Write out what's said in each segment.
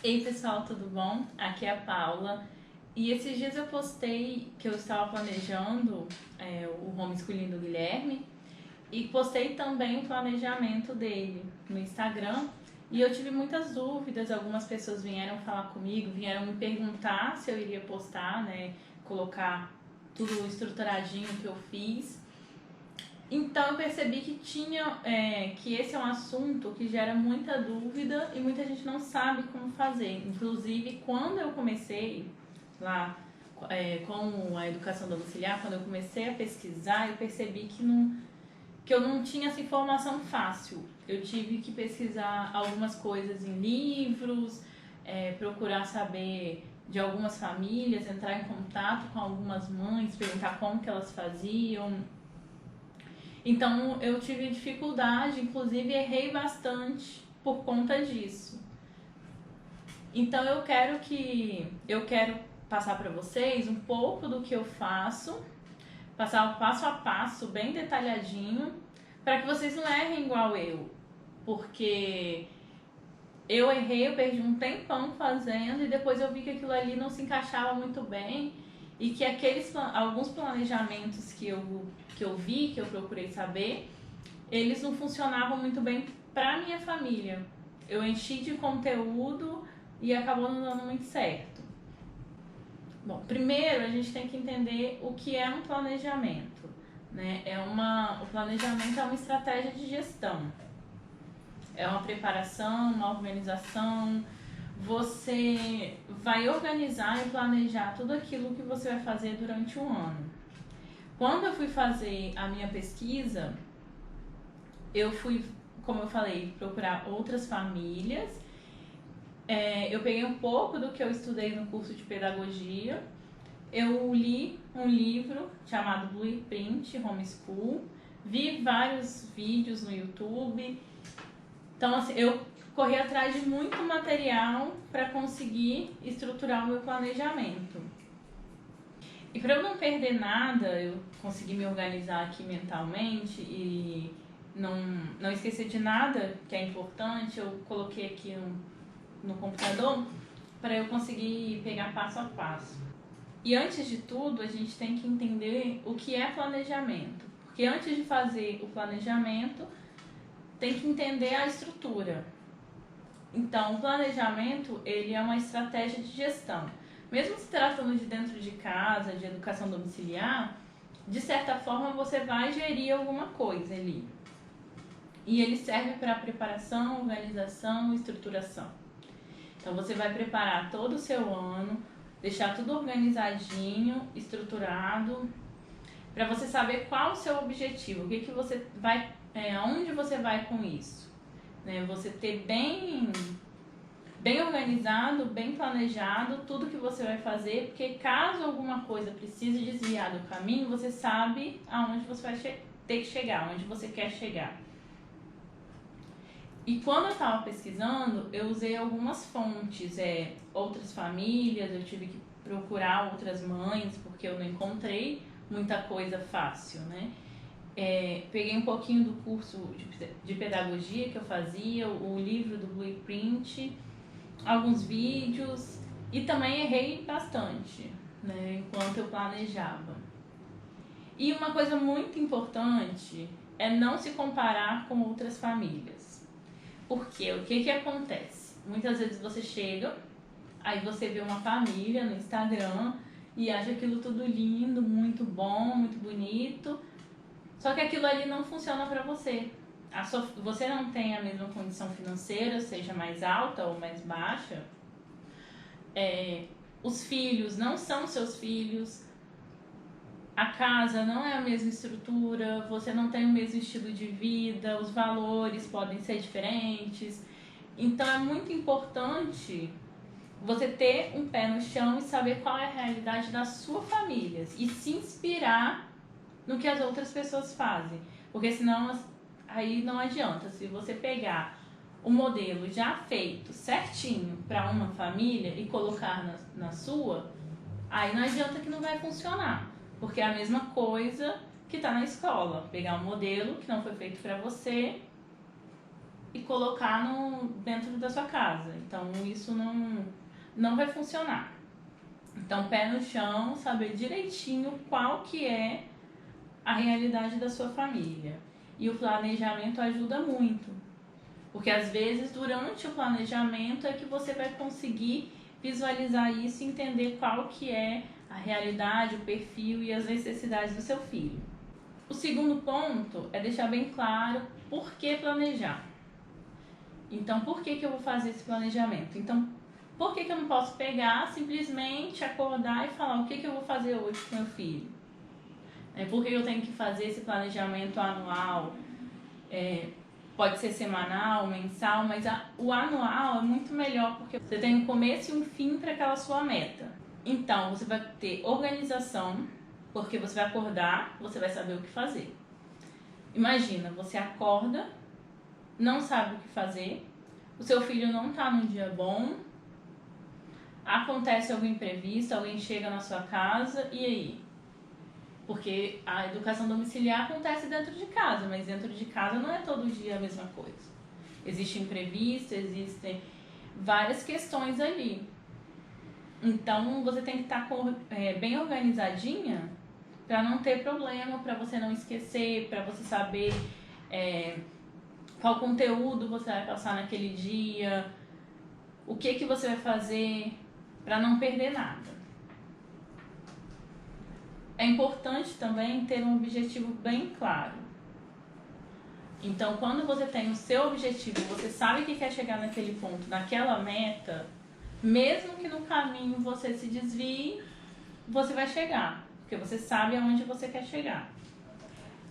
Ei pessoal, tudo bom? Aqui é a Paula. E esses dias eu postei que eu estava planejando o homeschooling do Guilherme e postei também o planejamento dele no Instagram. E eu tive muitas dúvidas, algumas pessoas vieram falar comigo, vieram me perguntar se eu iria postar, né? Colocar tudo estruturadinho que eu fiz. Então eu percebi que esse é um assunto que gera muita dúvida e muita gente não sabe como fazer. Inclusive, quando eu comecei lá com a educação domiciliar, quando eu comecei a pesquisar, eu percebi que eu não tinha essa informação fácil. Eu tive que pesquisar algumas coisas em livros, procurar saber de algumas famílias, entrar em contato com algumas mães, perguntar como que elas faziam. Então eu tive dificuldade, inclusive errei bastante por conta disso. Então eu quero passar para vocês um pouco do que eu faço, passar o passo a passo bem detalhadinho, para que vocês não errem igual eu, porque eu errei, eu perdi um tempão fazendo e depois eu vi que aquilo ali não se encaixava muito bem e que alguns planejamentos que eu vi, que eu procurei saber, eles não funcionavam muito bem para minha família. Eu enchi de conteúdo e acabou não dando muito certo. Bom, primeiro a gente tem que entender o que é um planejamento, né? O planejamento é uma estratégia de gestão. É uma preparação, uma organização. Você vai organizar e planejar tudo aquilo que você vai fazer durante um ano. Quando eu fui fazer a minha pesquisa, eu fui, como eu falei, procurar outras famílias. Eu peguei um pouco do que eu estudei no curso de pedagogia. Eu li um livro chamado Blueprint Homeschool. Vi vários vídeos no YouTube. Então, assim, eu corri atrás de muito material para conseguir estruturar o meu planejamento. E para eu não perder nada, eu consegui me organizar aqui mentalmente e não esquecer de nada que é importante. Eu coloquei aqui no computador para eu conseguir pegar passo a passo. E antes de tudo, a gente tem que entender o que é planejamento. Porque antes de fazer o planejamento, tem que entender a estrutura. Então, o planejamento, ele é uma estratégia de gestão. Mesmo se tratando de dentro de casa, de educação domiciliar, de certa forma você vai gerir alguma coisa ali. E ele serve para preparação, organização e estruturação. Então, você vai preparar todo o seu ano, deixar tudo organizadinho, estruturado, para você saber qual o seu objetivo, o que você vai, aonde você vai com isso. Né? Você ter bem organizado, bem planejado tudo que você vai fazer, porque caso alguma coisa precise desviar do caminho, você sabe aonde você vai ter que chegar, onde você quer chegar. E quando eu estava pesquisando, eu usei algumas fontes, outras famílias, eu tive que procurar outras mães, porque eu não encontrei muita coisa fácil, né? Peguei um pouquinho do curso de pedagogia que eu fazia, o livro do Blueprint, alguns vídeos e também errei bastante, né, enquanto eu planejava. E uma coisa muito importante é não se comparar com outras famílias. Porque o que acontece? Muitas vezes você chega, aí você vê uma família no Instagram e acha aquilo tudo lindo, muito bom, muito bonito, só que aquilo ali não funciona para você. Você não tem a mesma condição financeira, seja mais alta ou mais baixa. Os filhos não são seus filhos. A casa não é a mesma estrutura, você não tem o mesmo estilo de vida, os valores podem ser diferentes. Então é muito importante você ter um pé no chão e saber qual é a realidade da sua família e se inspirar no que as outras pessoas fazem. Porque senão aí não adianta. Se você pegar o modelo já feito certinho para uma família e colocar na sua, aí não adianta que não vai funcionar. Porque é a mesma coisa que está na escola. Pegar um modelo que não foi feito para você e colocar dentro da sua casa. Então isso não vai funcionar. Então, pé no chão, saber direitinho qual que é a realidade da sua família. E o planejamento ajuda muito, porque às vezes durante o planejamento é que você vai conseguir visualizar isso e entender qual que é a realidade, o perfil e as necessidades do seu filho. O segundo ponto é deixar bem claro por que planejar. Então, por que eu vou fazer esse planejamento? Então, por que eu não posso pegar, simplesmente acordar e falar o que eu vou fazer hoje com meu filho? Por que eu tenho que fazer esse planejamento anual? Pode ser semanal, mensal, mas o anual é muito melhor porque você tem um começo e um fim para aquela sua meta. Então, você vai ter organização, porque você vai acordar, você vai saber o que fazer. Imagina, você acorda, não sabe o que fazer, o seu filho não está num dia bom, acontece algum imprevisto, alguém chega na sua casa, e aí? Porque a educação domiciliar acontece dentro de casa, mas dentro de casa não é todo dia a mesma coisa. Existe imprevisto, existem várias questões ali. Então você tem que estar bem organizadinha para não ter problema, para você não esquecer, para você saber qual conteúdo você vai passar naquele dia, o que você vai fazer para não perder nada. É importante também ter um objetivo bem claro. Então, quando você tem o seu objetivo, você sabe que quer chegar naquele ponto, naquela meta, mesmo que no caminho você se desvie, você vai chegar, porque você sabe aonde você quer chegar.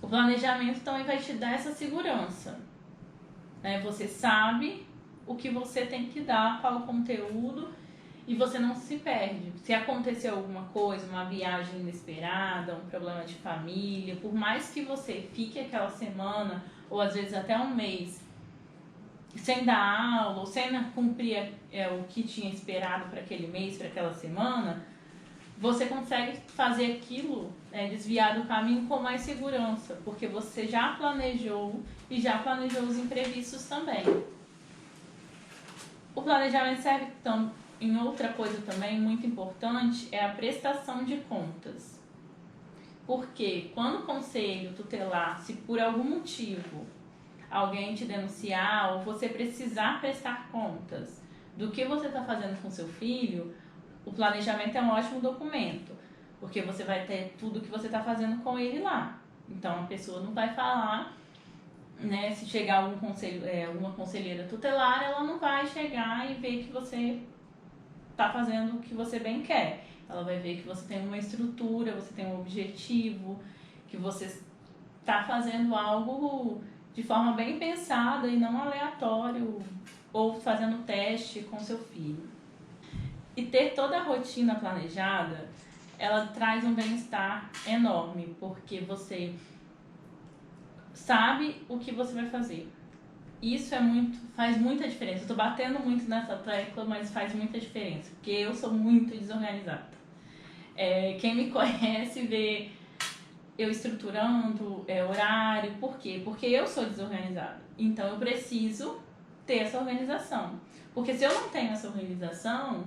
O planejamento também vai te dar essa segurança, né? Você sabe o que você tem que dar, qual o conteúdo, e você não se perde. Se acontecer alguma coisa, uma viagem inesperada, um problema de família, por mais que você fique aquela semana, ou às vezes até um mês, sem dar aula, ou sem cumprir o que tinha esperado para aquele mês, para aquela semana, você consegue fazer aquilo, desviar do caminho com mais segurança, porque você já planejou e já planejou os imprevistos também. O planejamento serve em outra coisa também muito importante, é a prestação de contas. Porque quando o conselho tutelar, se por algum motivo alguém te denunciar ou você precisar prestar contas do que você está fazendo com seu filho, o planejamento é um ótimo documento, porque você vai ter tudo que você está fazendo com ele lá. Então a pessoa não vai falar, né, se chegar alguma conselheira tutelar, ela não vai chegar e ver que você está fazendo o que você bem quer. Ela vai ver que você tem uma estrutura, você tem um objetivo, que você está fazendo algo de forma bem pensada e não aleatório, ou fazendo teste com seu filho. E ter toda a rotina planejada, ela traz um bem-estar enorme, porque você sabe o que você vai fazer. Isso faz muita diferença. Eu tô batendo muito nessa tecla, mas faz muita diferença, porque eu sou muito desorganizada. Quem me conhece vê eu estruturando horário. Por quê? Porque eu sou desorganizada. Então eu preciso ter essa organização. Porque se eu não tenho essa organização,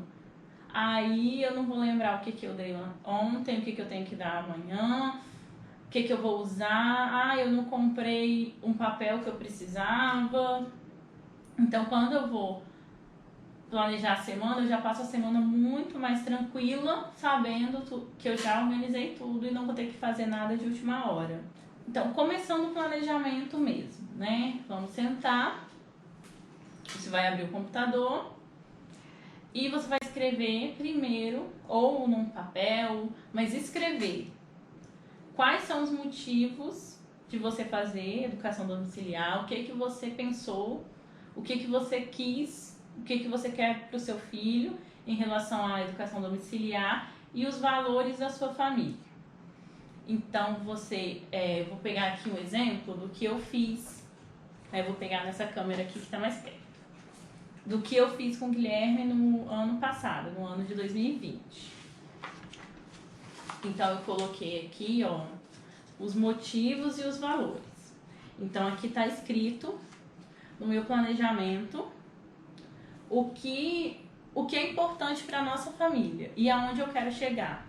aí eu não vou lembrar o que eu dei ontem, o que eu tenho que dar amanhã, o que eu vou usar. Eu não comprei um papel que eu precisava. Então, quando eu vou planejar a semana, eu já passo a semana muito mais tranquila, sabendo que eu já organizei tudo e não vou ter que fazer nada de última hora. Então, começando o planejamento mesmo, né? Vamos sentar, você vai abrir o computador e você vai escrever primeiro, ou num papel, mas escrever quais são os motivos de você fazer educação domiciliar, o que você pensou, o que você quis, o que você quer para o seu filho em relação à educação domiciliar e os valores da sua família. Então, vou pegar aqui um exemplo do que eu fiz, vou pegar nessa câmera aqui que está mais perto, do que eu fiz com o Guilherme no ano passado, no ano de 2020. Então, eu coloquei aqui, os motivos e os valores. Então, aqui está escrito no meu planejamento o que é importante para nossa família e aonde eu quero chegar.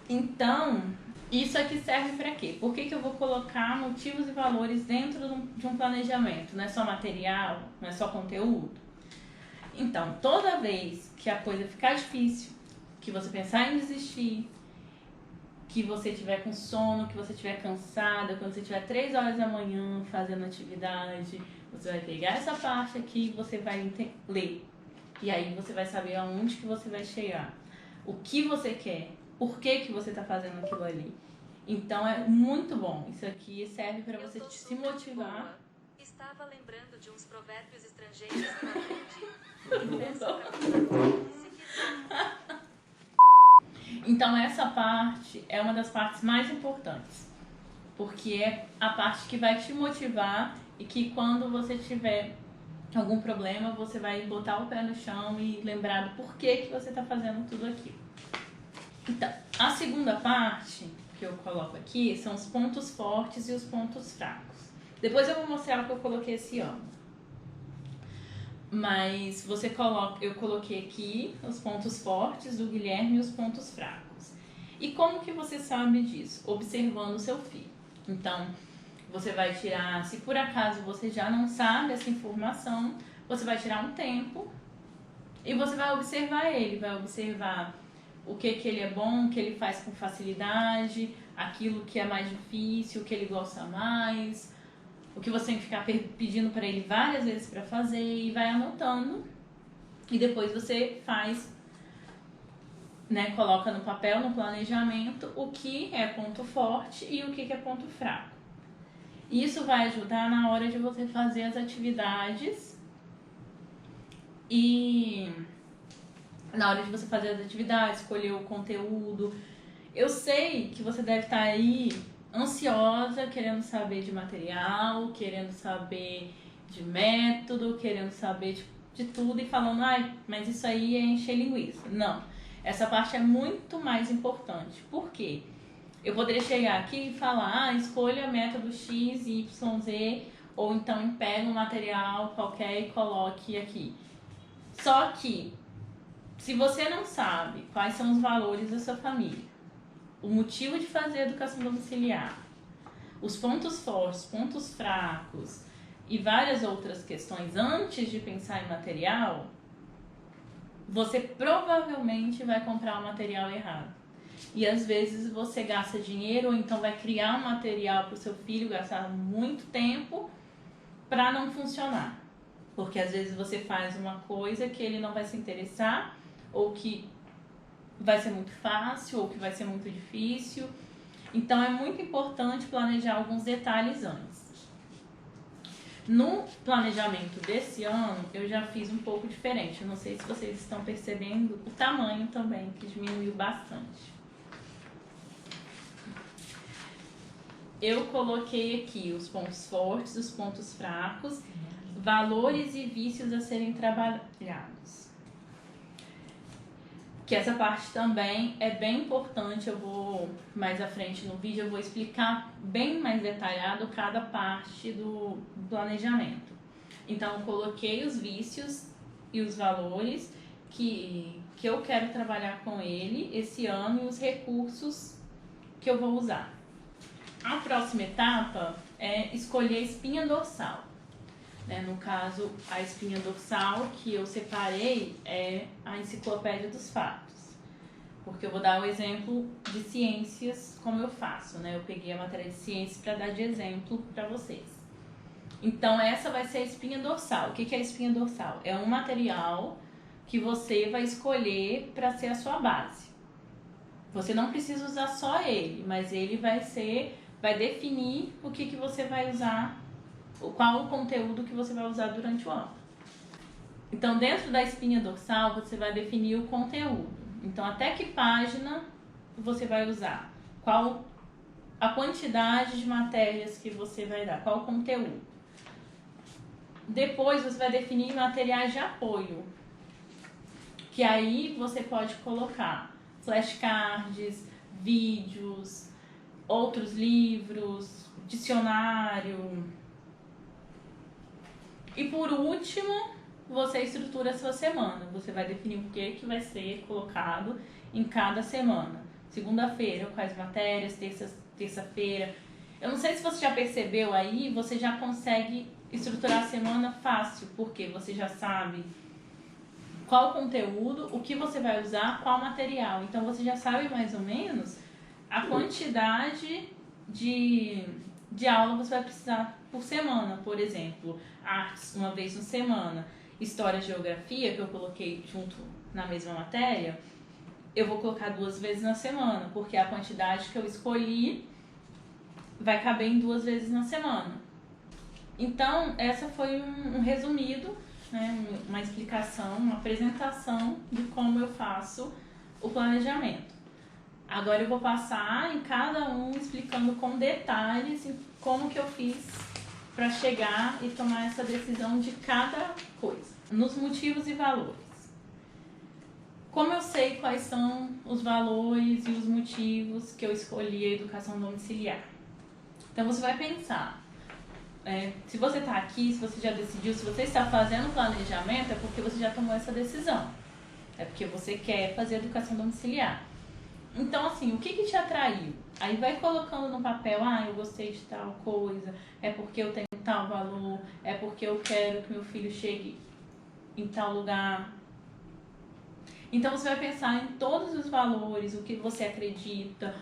Então, isso aqui serve para quê? Por que eu vou colocar motivos e valores dentro de um planejamento? Não é só material, não é só conteúdo? Então, toda vez que a coisa ficar difícil, que você pensar em desistir, que você tiver com sono, que você estiver cansada, quando você tiver 3 horas da manhã fazendo atividade, você vai pegar essa parte aqui e você vai ler. E aí você vai saber aonde que você vai chegar. O que você quer. Por que você está fazendo aquilo ali. Então é muito bom. Isso aqui serve para você se motivar. Boa. Estava lembrando de uns provérbios estrangeiros que eu aprendi. Então essa parte é uma das partes mais importantes, porque é a parte que vai te motivar e que quando você tiver algum problema, você vai botar o pé no chão e lembrar do porquê que você está fazendo tudo aquilo. Então, a segunda parte que eu coloco aqui são os pontos fortes e os pontos fracos. Depois eu vou mostrar o que eu coloquei esse ano. Mas eu coloquei aqui os pontos fortes do Guilherme e os pontos fracos. E como que você sabe disso? Observando o seu filho. Então, você vai tirar, se por acaso você já não sabe essa informação, você vai tirar um tempo e você vai observar ele, vai observar o que ele é bom, o que ele faz com facilidade, aquilo que é mais difícil, o que ele gosta mais, o que você tem que ficar pedindo para ele várias vezes para fazer, e vai anotando. E depois você faz, né, coloca no papel, no planejamento, o que é ponto forte e o que é ponto fraco. Isso vai ajudar na hora de você fazer as atividades e na hora de você fazer as atividades, escolher o conteúdo. Eu sei que você deve estar aí ansiosa, querendo saber de material, querendo saber de método, querendo saber de tudo e falando, ai, mas isso aí é encher linguiça. Não, essa parte é muito mais importante. Por quê? Eu poderia chegar aqui e falar, escolha método X, Y, Z, ou então pega um material qualquer e coloque aqui. Só que, se você não sabe quais são os valores da sua família, o motivo de fazer educação domiciliar, os pontos fortes, pontos fracos e várias outras questões antes de pensar em material, você provavelmente vai comprar o material errado. E às vezes você gasta dinheiro ou então vai criar um material para o seu filho gastar muito tempo para não funcionar. Porque às vezes você faz uma coisa que ele não vai se interessar, ou que vai ser muito fácil, ou que vai ser muito difícil. Então é muito importante planejar alguns detalhes antes. No planejamento desse ano, eu já fiz um pouco diferente. Eu não sei se vocês estão percebendo o tamanho também, que diminuiu bastante. Eu coloquei aqui os pontos fortes, os pontos fracos, valores e vícios a serem trabalhados. Que essa parte também é bem importante. Eu vou, mais à frente no vídeo, eu vou explicar bem mais detalhado cada parte do planejamento. Então, eu coloquei os vícios e os valores que eu quero trabalhar com ele esse ano e os recursos que eu vou usar. A próxima etapa é escolher a espinha dorsal. No caso, a espinha dorsal que eu separei é a Enciclopédia dos Fatos. Porque eu vou dar o exemplo de ciências como eu faço, Eu peguei a matéria de ciências para dar de exemplo para vocês. Então, essa vai ser a espinha dorsal. O que é a espinha dorsal? É um material que você vai escolher para ser a sua base. Você não precisa usar só ele, mas ele vai definir o que você vai usar, qual o conteúdo que você vai usar durante o ano. Então, dentro da espinha dorsal, você vai definir o conteúdo. Então, até que página você vai usar, qual a quantidade de matérias que você vai dar, qual o conteúdo. Depois, você vai definir materiais de apoio, que aí você pode colocar flashcards, vídeos, outros livros, dicionário, E por último, você estrutura a sua semana. Você vai definir o que vai ser colocado em cada semana. Segunda-feira, quais matérias, terça-feira. Eu não sei se você já percebeu aí, você já consegue estruturar a semana fácil, porque você já sabe qual conteúdo, o que você vai usar, qual material. Então você já sabe mais ou menos a quantidade de aula você vai precisar por semana. Por exemplo, artes uma vez por semana, história e geografia, que eu coloquei junto na mesma matéria, eu vou colocar 2 vezes na semana, porque a quantidade que eu escolhi vai caber em 2 vezes na semana. Então, essa foi um resumido, né, uma explicação, uma apresentação de como eu faço o planejamento. Agora eu vou passar em cada um explicando com detalhes como que eu fiz para chegar e tomar essa decisão de cada coisa. Nos motivos e valores. Como eu sei quais são os valores e os motivos que eu escolhi a educação domiciliar? Então você vai pensar, se você está aqui, se você já decidiu, se você está fazendo planejamento, é porque você já tomou essa decisão. É porque você quer fazer educação domiciliar. Então, assim, o que te atraiu? Aí vai colocando no papel, eu gostei de tal coisa, é porque eu tenho tal valor, é porque eu quero que meu filho chegue em tal lugar. Então você vai pensar em todos os valores, o que você acredita,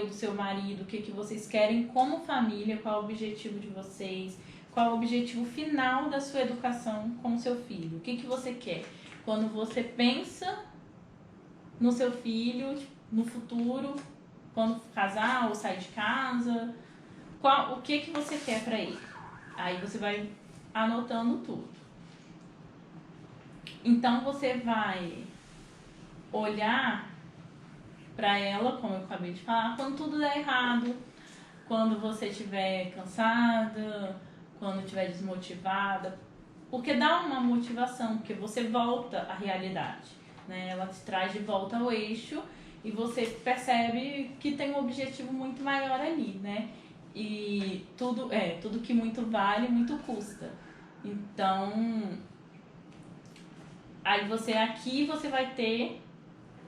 do seu marido, o que vocês querem como família, qual o objetivo de vocês, qual o objetivo final da sua educação com o seu filho, o que você quer. Quando você pensa no seu filho, no futuro, quando casar ou sair de casa, o que você quer para ele. Aí você vai anotando tudo. Então você vai olhar para ela, como eu acabei de falar, quando tudo der errado, quando você estiver cansada, quando estiver desmotivada, porque dá uma motivação, porque você volta à realidade, né? Ela te traz de volta ao eixo e você percebe que tem um objetivo muito maior ali, né? E tudo que muito vale, muito custa. Então, aí você vai ter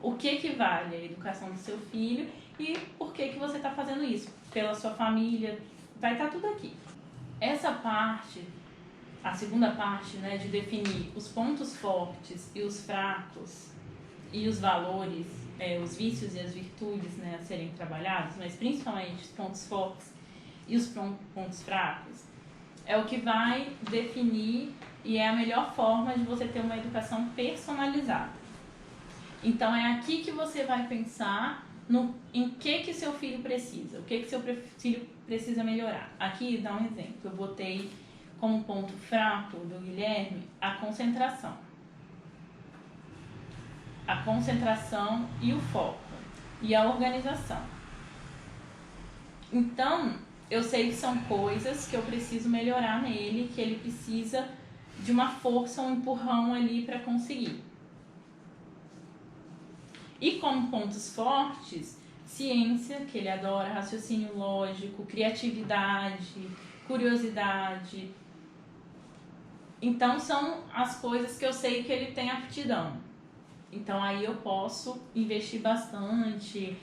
o que vale a educação do seu filho e por que você está fazendo isso. Pela sua família, vai estar tudo aqui. Essa parte, a segunda parte, né, de definir os pontos fortes e os fracos e os valores, os vícios e as virtudes, né, a serem trabalhados, mas principalmente os pontos fortes e os pontos fracos, é o que vai definir e é a melhor forma de você ter uma educação personalizada. Então é aqui que você vai pensar em que seu filho precisa, o que seu filho precisa melhorar. Aqui dá um exemplo, eu botei como ponto fraco do Guilherme a concentração. A concentração e o foco, e a organização. Então, eu sei que são coisas que eu preciso melhorar nele, que ele precisa de uma força, um empurrão ali para conseguir. E como pontos fortes, ciência, que ele adora, raciocínio lógico, criatividade, curiosidade. Então são as coisas que eu sei que ele tem aptidão. Então aí eu posso investir bastante,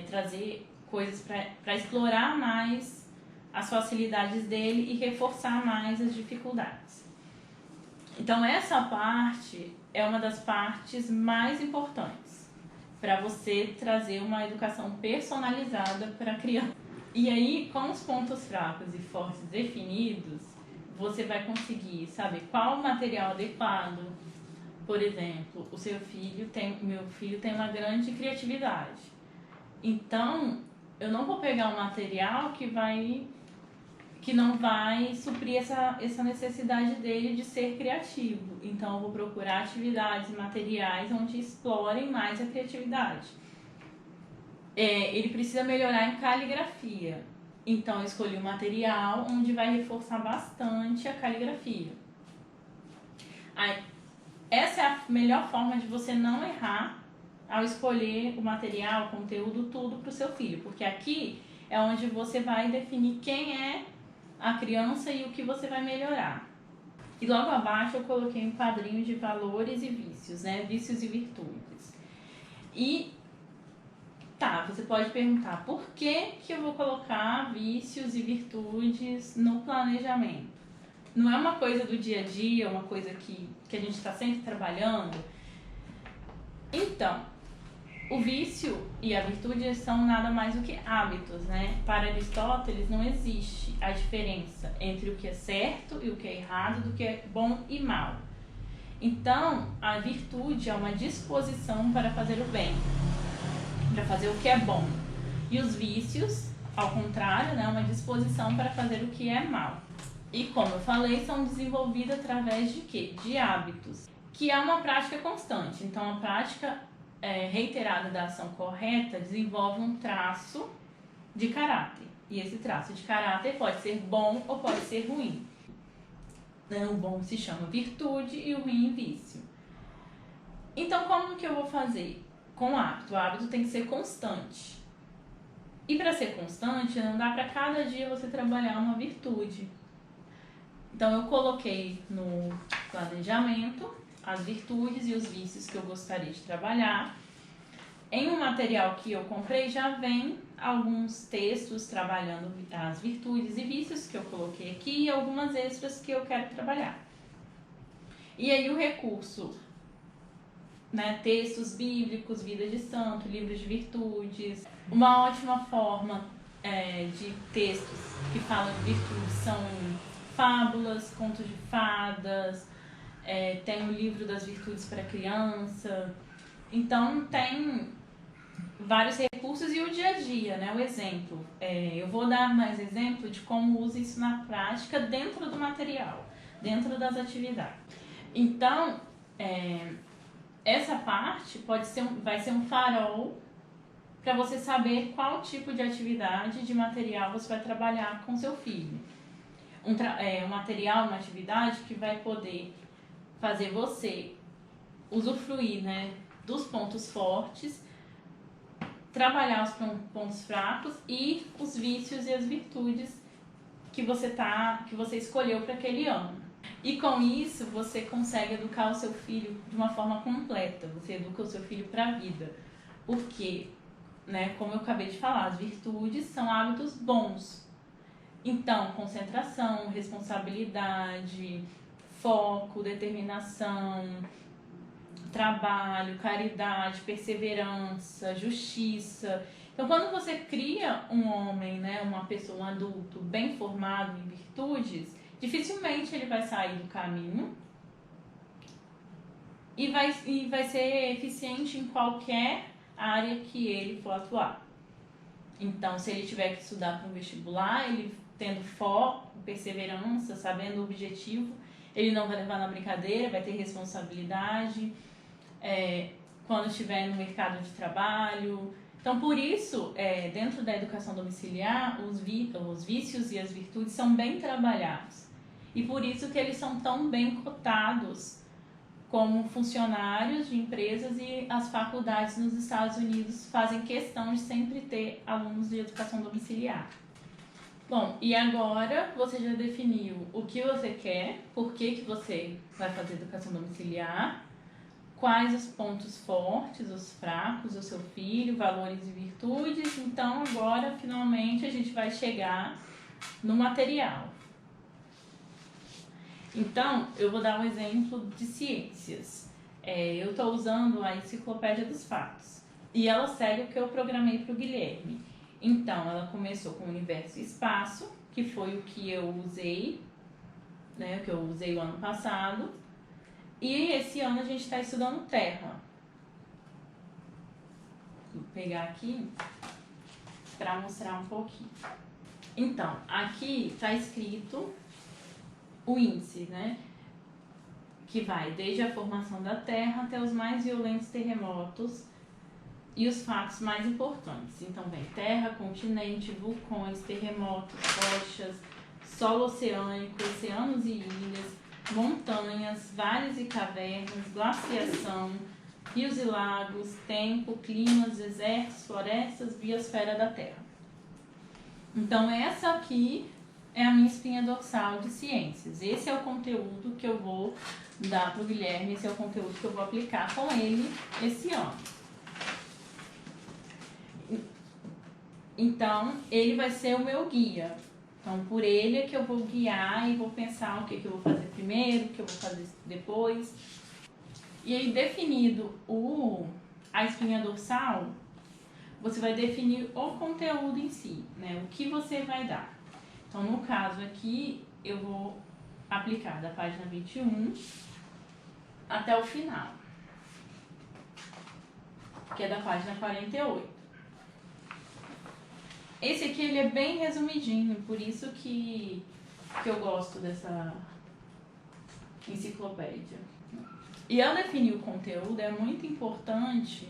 trazer coisas para explorar mais as facilidades dele e reforçar mais as dificuldades. Então essa parte é uma das partes mais importantes para você trazer uma educação personalizada para a criança. E aí, com os pontos fracos e fortes definidos, você vai conseguir saber qual o material adequado. Por exemplo, meu filho tem uma grande criatividade. Então, eu não vou pegar um material que não vai suprir essa necessidade dele de ser criativo. Então, eu vou procurar atividades e materiais onde explorem mais a criatividade. Ele precisa melhorar em caligrafia. Então, eu escolhi um material onde vai reforçar bastante a caligrafia. Essa é a melhor forma de você não errar ao escolher o material, o conteúdo, tudo para o seu filho. Porque aqui é onde você vai definir quem é a criança e o que você vai melhorar. E logo abaixo eu coloquei um quadrinho de valores e vícios, né? Vícios e virtudes. E tá, você pode perguntar, por que eu vou colocar vícios e virtudes no planejamento? Não é uma coisa do dia a dia, uma coisa que a gente está sempre trabalhando? Então, o vício e a virtude são nada mais do que hábitos, né? Para Aristóteles não existe a diferença entre o que é certo e o que é errado, do que é bom e mal. Então, a virtude é uma disposição para fazer o bem, para fazer o que é bom. E os vícios, ao contrário, né, uma disposição para fazer o que é mal. E como eu falei, são desenvolvidos através de quê? De hábitos, que é uma prática constante. Então, a prática reiterada da ação correta desenvolve um traço de caráter. E esse traço de caráter pode ser bom ou pode ser ruim. O bom se chama virtude e o ruim vício. Então, como que eu vou fazer? Com o hábito. O hábito tem que ser constante. E para ser constante, não dá para cada dia você trabalhar uma virtude. Então, eu coloquei no planejamento as virtudes e os vícios que eu gostaria de trabalhar. Em um material que eu comprei já vem alguns textos trabalhando as virtudes e vícios que eu coloquei aqui e algumas extras que eu quero trabalhar. E aí o recurso, né, textos bíblicos, vida de santo, livros de virtudes. Uma ótima forma de textos que falam de virtudes são fábulas, contos de fadas, tem o livro das virtudes para criança. Então tem vários recursos e o dia a dia, né? O exemplo. Eu vou dar mais exemplo de como usa isso na prática dentro do material, dentro das atividades. Então, essa parte vai ser um farol para você saber qual tipo de atividade, de material você vai trabalhar com seu filho. Um material, uma atividade que vai poder fazer você usufruir, né, dos pontos fortes, trabalhar os pontos fracos e os vícios e as virtudes que você escolheu para aquele ano. E com isso você consegue educar o seu filho de uma forma completa. Você educa o seu filho para a vida. Porque, né, como eu acabei de falar, as virtudes são hábitos bons. Então, concentração, responsabilidade, foco, determinação, trabalho, caridade, perseverança, justiça. Então, quando você cria um homem, né, uma pessoa, um adulto bem formado em virtudes, dificilmente ele vai sair do caminho e vai ser eficiente em qualquer área que ele for atuar. Então, se ele tiver que estudar para um vestibular, ele tendo foco, perseverança, sabendo o objetivo, ele não vai levar na brincadeira, vai ter responsabilidade. Quando estiver no mercado de trabalho. Então, por isso, dentro da educação domiciliar, os vícios e as virtudes são bem trabalhados. E por isso que eles são tão bem cotados como funcionários de empresas, e as faculdades nos Estados Unidos fazem questão de sempre ter alunos de educação domiciliar. Bom, e agora você já definiu o que você quer, por que você vai fazer educação domiciliar, quais os pontos fortes, os fracos do seu filho, valores e virtudes. Então, agora, finalmente, a gente vai chegar no material. Então, eu vou dar um exemplo de ciências. Eu estou usando a Enciclopédia dos Fatos. E ela segue o que eu programei para o Guilherme. Então, ela começou com o universo e espaço, que foi o que eu usei, né, o que eu usei o ano passado. E esse ano a gente está estudando terra. Vou pegar aqui para mostrar um pouquinho. Então, aqui está escrito o índice, né? Que vai desde a formação da Terra até os mais violentos terremotos e os fatos mais importantes. Então, vem terra, continente, vulcões, terremotos, rochas, solo oceânico, oceanos e ilhas, montanhas, vales e cavernas, glaciação, rios e lagos, tempo, climas, desertos, florestas, biosfera da Terra. Então, essa aqui é a minha espinha dorsal de ciências. Esse é o conteúdo que eu vou dar para o Guilherme, esse é o conteúdo que eu vou aplicar com ele esse ano. Então, ele vai ser o meu guia. Então, por ele é que eu vou guiar e vou pensar o que eu vou fazer primeiro, o que eu vou fazer depois. E aí, definido a espinha dorsal, você vai definir o conteúdo em si, né? O que você vai dar. Então, no caso aqui, eu vou aplicar da página 21 até o final, que é da página 48. Esse aqui ele é bem resumidinho, por isso que eu gosto dessa enciclopédia. E ao definir o conteúdo, é muito importante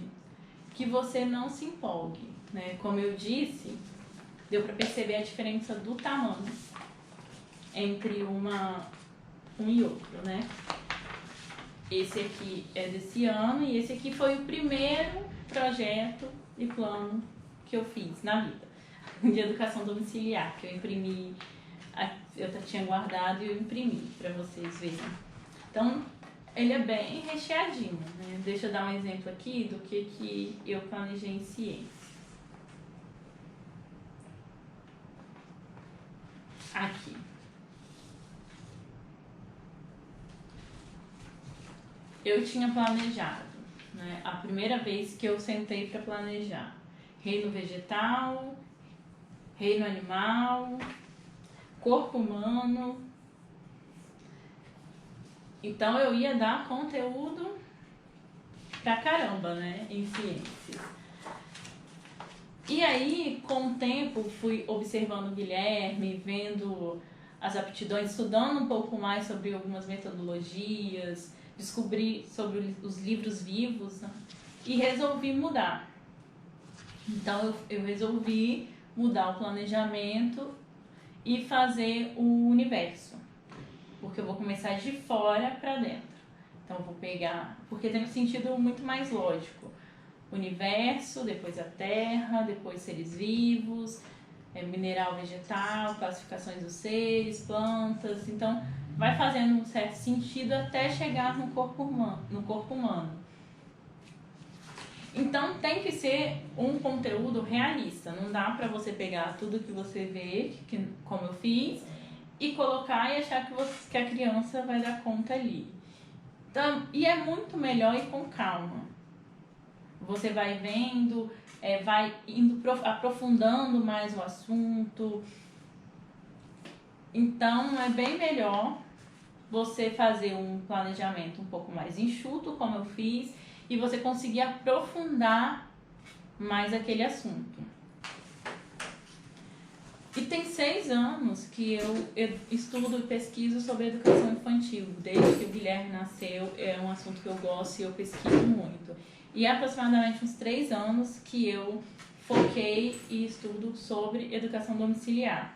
que você não se empolgue, né? Como eu disse, deu para perceber a diferença do tamanho entre um e outro, né? Esse aqui é desse ano e esse aqui foi o primeiro projeto e plano que eu fiz na vida, de educação domiciliar, que eu imprimi, eu tinha guardado e eu imprimi para vocês verem. Então, ele é bem recheadinho, né? Deixa eu dar um exemplo aqui do que eu planejei em ciência. Aqui. Eu tinha planejado, né? A primeira vez que eu sentei para planejar. Reino vegetal, reino animal, corpo humano. Então eu ia dar conteúdo pra caramba, né, em ciências. E aí, com o tempo, fui observando o Guilherme, vendo as aptidões, estudando um pouco mais sobre algumas metodologias, descobri sobre os livros vivos, né, e resolvi mudar. Então eu resolvi mudar o planejamento e fazer o universo, porque eu vou começar de fora para dentro. Então eu vou pegar, porque tem um sentido muito mais lógico. Universo, depois a terra, depois seres vivos, mineral, vegetal, classificações dos seres, plantas. Então vai fazendo um certo sentido até chegar no corpo humano. Então tem que ser um conteúdo realista. Não dá para você pegar tudo que você vê, como eu fiz, e colocar e achar que a criança vai dar conta ali. Então, e é muito melhor ir com calma. Você vai vendo, vai indo aprofundando mais o assunto. Então é bem melhor você fazer um planejamento um pouco mais enxuto, como eu fiz, e você conseguir aprofundar mais aquele assunto. E tem 6 anos que eu estudo e pesquiso sobre educação infantil. Desde que o Guilherme nasceu, é um assunto que eu gosto e eu pesquiso muito. E há aproximadamente uns 3 anos que eu foquei e estudo sobre educação domiciliar.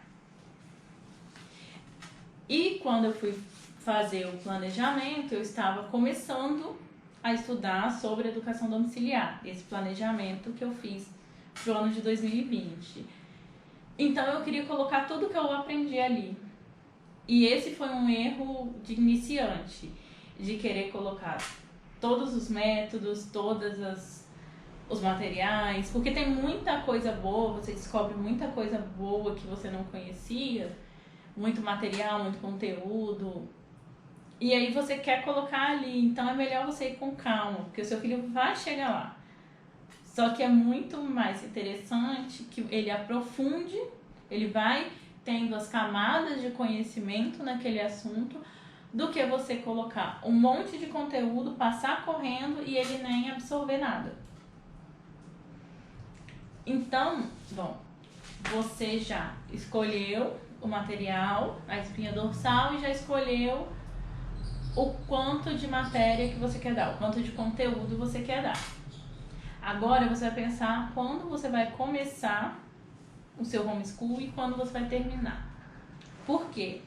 E quando eu fui fazer o planejamento, eu estava começando a estudar sobre educação domiciliar, esse planejamento que eu fiz para o ano de 2020. Então eu queria colocar tudo que eu aprendi ali. E esse foi um erro de iniciante, de querer colocar todos os métodos, os materiais, porque tem muita coisa boa, você descobre muita coisa boa que você não conhecia, muito material, muito conteúdo. E aí você quer colocar ali, então é melhor você ir com calma, porque o seu filho vai chegar lá. Só que é muito mais interessante que ele aprofunde, ele vai tendo as camadas de conhecimento naquele assunto, do que você colocar um monte de conteúdo, passar correndo e ele nem absorver nada. Então, bom, você já escolheu o material, a espinha dorsal, e já escolheu o quanto de matéria que você quer dar, o quanto de conteúdo você quer dar. Agora você vai pensar quando você vai começar o seu homeschool e quando você vai terminar. Por quê?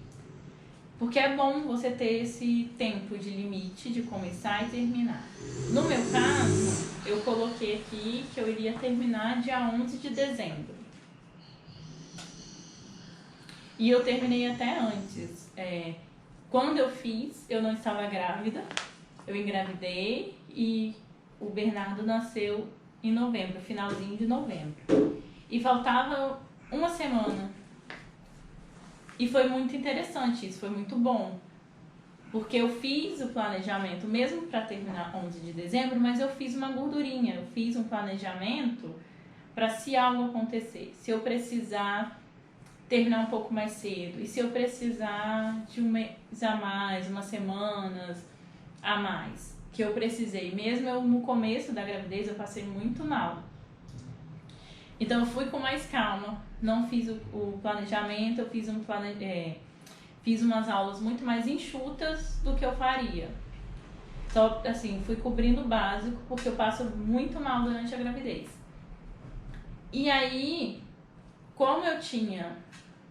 Porque é bom você ter esse tempo de limite de começar e terminar. No meu caso, eu coloquei aqui que eu iria terminar dia 11 de dezembro. E eu terminei até antes. Quando eu fiz, eu não estava grávida. Eu engravidei e o Bernardo nasceu em novembro, finalzinho de novembro. E faltava uma semana. E foi muito interessante isso, foi muito bom. Porque eu fiz o planejamento, mesmo para terminar 11 de dezembro, mas eu fiz uma gordurinha. Eu fiz um planejamento para se algo acontecer. Se eu precisar terminar um pouco mais cedo. E se eu precisar de um mês a mais, umas semanas a mais, que eu precisei. Mesmo eu no começo da gravidez eu passei muito mal. Então eu fui com mais calma, não fiz o planejamento, eu fiz fiz umas aulas muito mais enxutas do que eu faria. Só assim, fui cobrindo o básico porque eu passo muito mal durante a gravidez. E aí, como eu tinha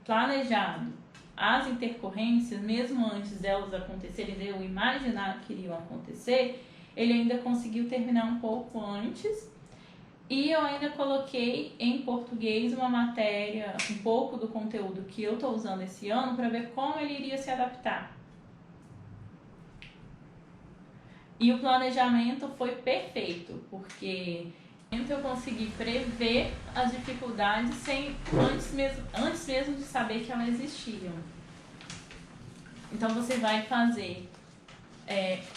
planejado as intercorrências, mesmo antes delas acontecerem, de eu imaginar que iriam acontecer, ele ainda conseguiu terminar um pouco antes. E eu ainda coloquei em português uma matéria, um pouco do conteúdo que eu estou usando esse ano, para ver como ele iria se adaptar. E o planejamento foi perfeito, porque eu consegui prever as dificuldades antes mesmo de saber que elas existiam. Então você vai fazer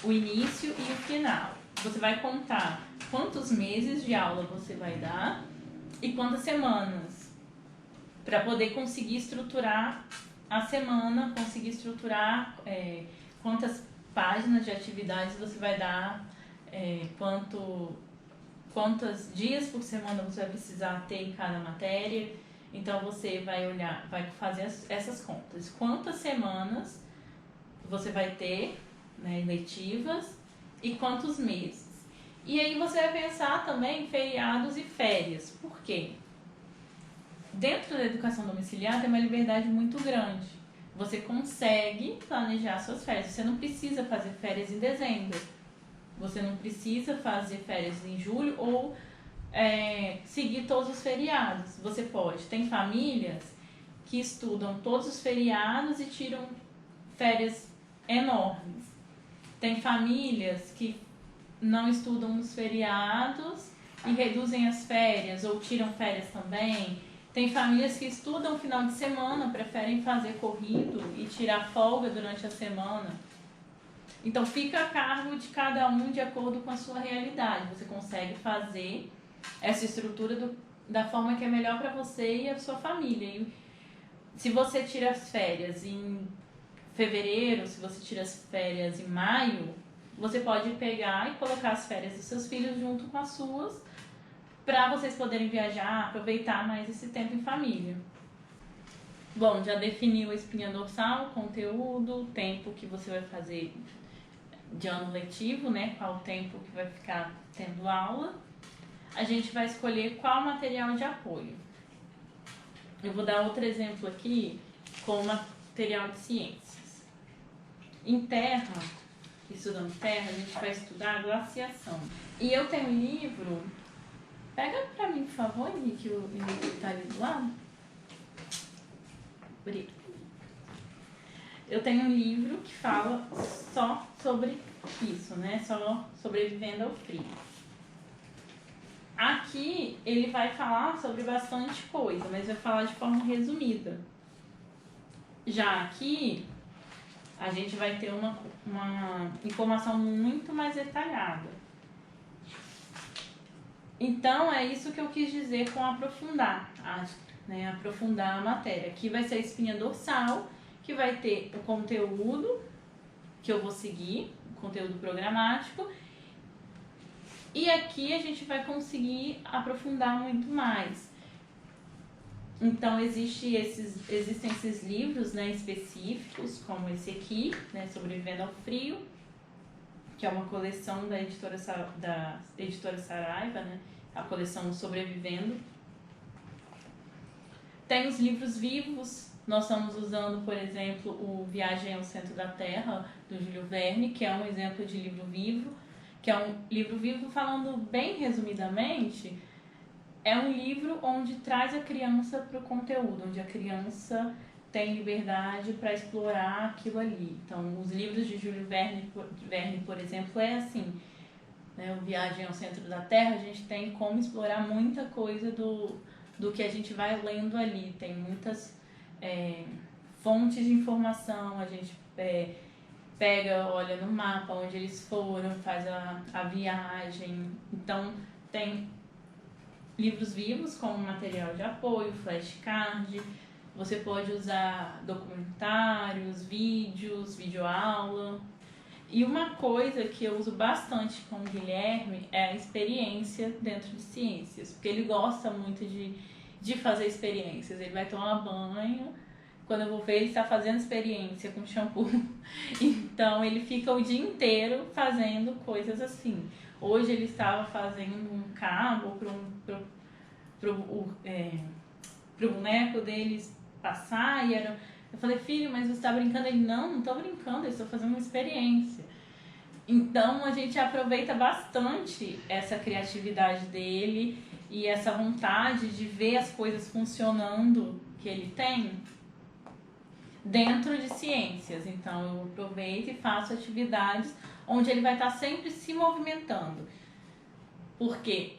o início e o final. Você vai contar quantos meses de aula você vai dar e quantas semanas, para poder conseguir estruturar a semana, conseguir estruturar quantas páginas de atividades você vai dar, quantos dias por semana você vai precisar ter em cada matéria. Então você vai olhar, vai fazer essas contas. Quantas semanas você vai ter, né, letivas, e quantos meses. E aí você vai pensar também em feriados e férias. Por quê? Dentro da educação domiciliar tem uma liberdade muito grande. Você consegue planejar suas férias. Você não precisa fazer férias em dezembro. Você não precisa fazer férias em julho ou seguir todos os feriados. Você pode. Tem famílias que estudam todos os feriados e tiram férias enormes. Tem famílias que não estudam nos feriados e reduzem as férias ou tiram férias também. Tem famílias que estudam final de semana, preferem fazer corrido e tirar folga durante a semana. Então fica a cargo de cada um de acordo com a sua realidade. Você consegue fazer essa estrutura da forma que é melhor para você e a sua família. E se você tira as férias em fevereiro, se você tira as férias em maio, você pode pegar e colocar as férias dos seus filhos junto com as suas, para vocês poderem viajar, aproveitar mais esse tempo em família. Bom, já definiu a espinha dorsal, conteúdo, o tempo que você vai fazer de ano letivo, né? Qual o tempo que vai ficar tendo aula. A gente vai escolher qual material de apoio. Eu vou dar outro exemplo aqui com material de ciências. Em terra, estudando terra, a gente vai estudar glaciação. E eu tenho um livro. Pega pra mim, por favor, Henrique, o livro tá ali do lado. Obrigada. Eu tenho um livro que fala só sobre isso, né? Só sobrevivendo ao frio. Aqui ele vai falar sobre bastante coisa, mas vai falar de forma resumida. Já aqui a gente vai ter uma informação muito mais detalhada. Então é isso que eu quis dizer com aprofundar, né? Aprofundar a matéria. Aqui vai ser a espinha dorsal, que vai ter o conteúdo que eu vou seguir, o conteúdo programático. E aqui a gente vai conseguir aprofundar muito mais. Então existem esses livros, né, específicos, como esse aqui, né, Sobrevivendo ao Frio, que é uma coleção da editora Saraiva, né, a coleção Sobrevivendo. Tem os livros vivos. Nós estamos usando, por exemplo, o Viagem ao Centro da Terra, do Júlio Verne, que é um exemplo de livro vivo, que é um livro vivo, falando bem resumidamente, é um livro onde traz a criança para o conteúdo, onde a criança tem liberdade para explorar aquilo ali. Então, os livros de Júlio Verne, por exemplo, é assim, né? O Viagem ao Centro da Terra, a gente tem como explorar muita coisa do que a gente vai lendo ali. Tem muitas fontes de informação, a gente pega, olha no mapa onde eles foram, faz a viagem. Então, tem livros vivos como material de apoio, flashcard. Você pode usar documentários, vídeos, videoaula. E uma coisa que eu uso bastante com o Guilherme é a experiência dentro de ciências, porque ele gosta muito de fazer experiências. Ele vai tomar banho, quando eu vou ver ele está fazendo experiência com shampoo. Então ele fica o dia inteiro fazendo coisas assim. Hoje ele estava fazendo um cabo pro boneco deles passar, e eu falei, filho, mas você está brincando? Ele, não estou brincando, eu estou fazendo uma experiência. Então a gente aproveita bastante essa criatividade dele e essa vontade de ver as coisas funcionando que ele tem dentro de ciências. Então eu aproveito e faço atividades onde ele vai estar sempre se movimentando. Porque,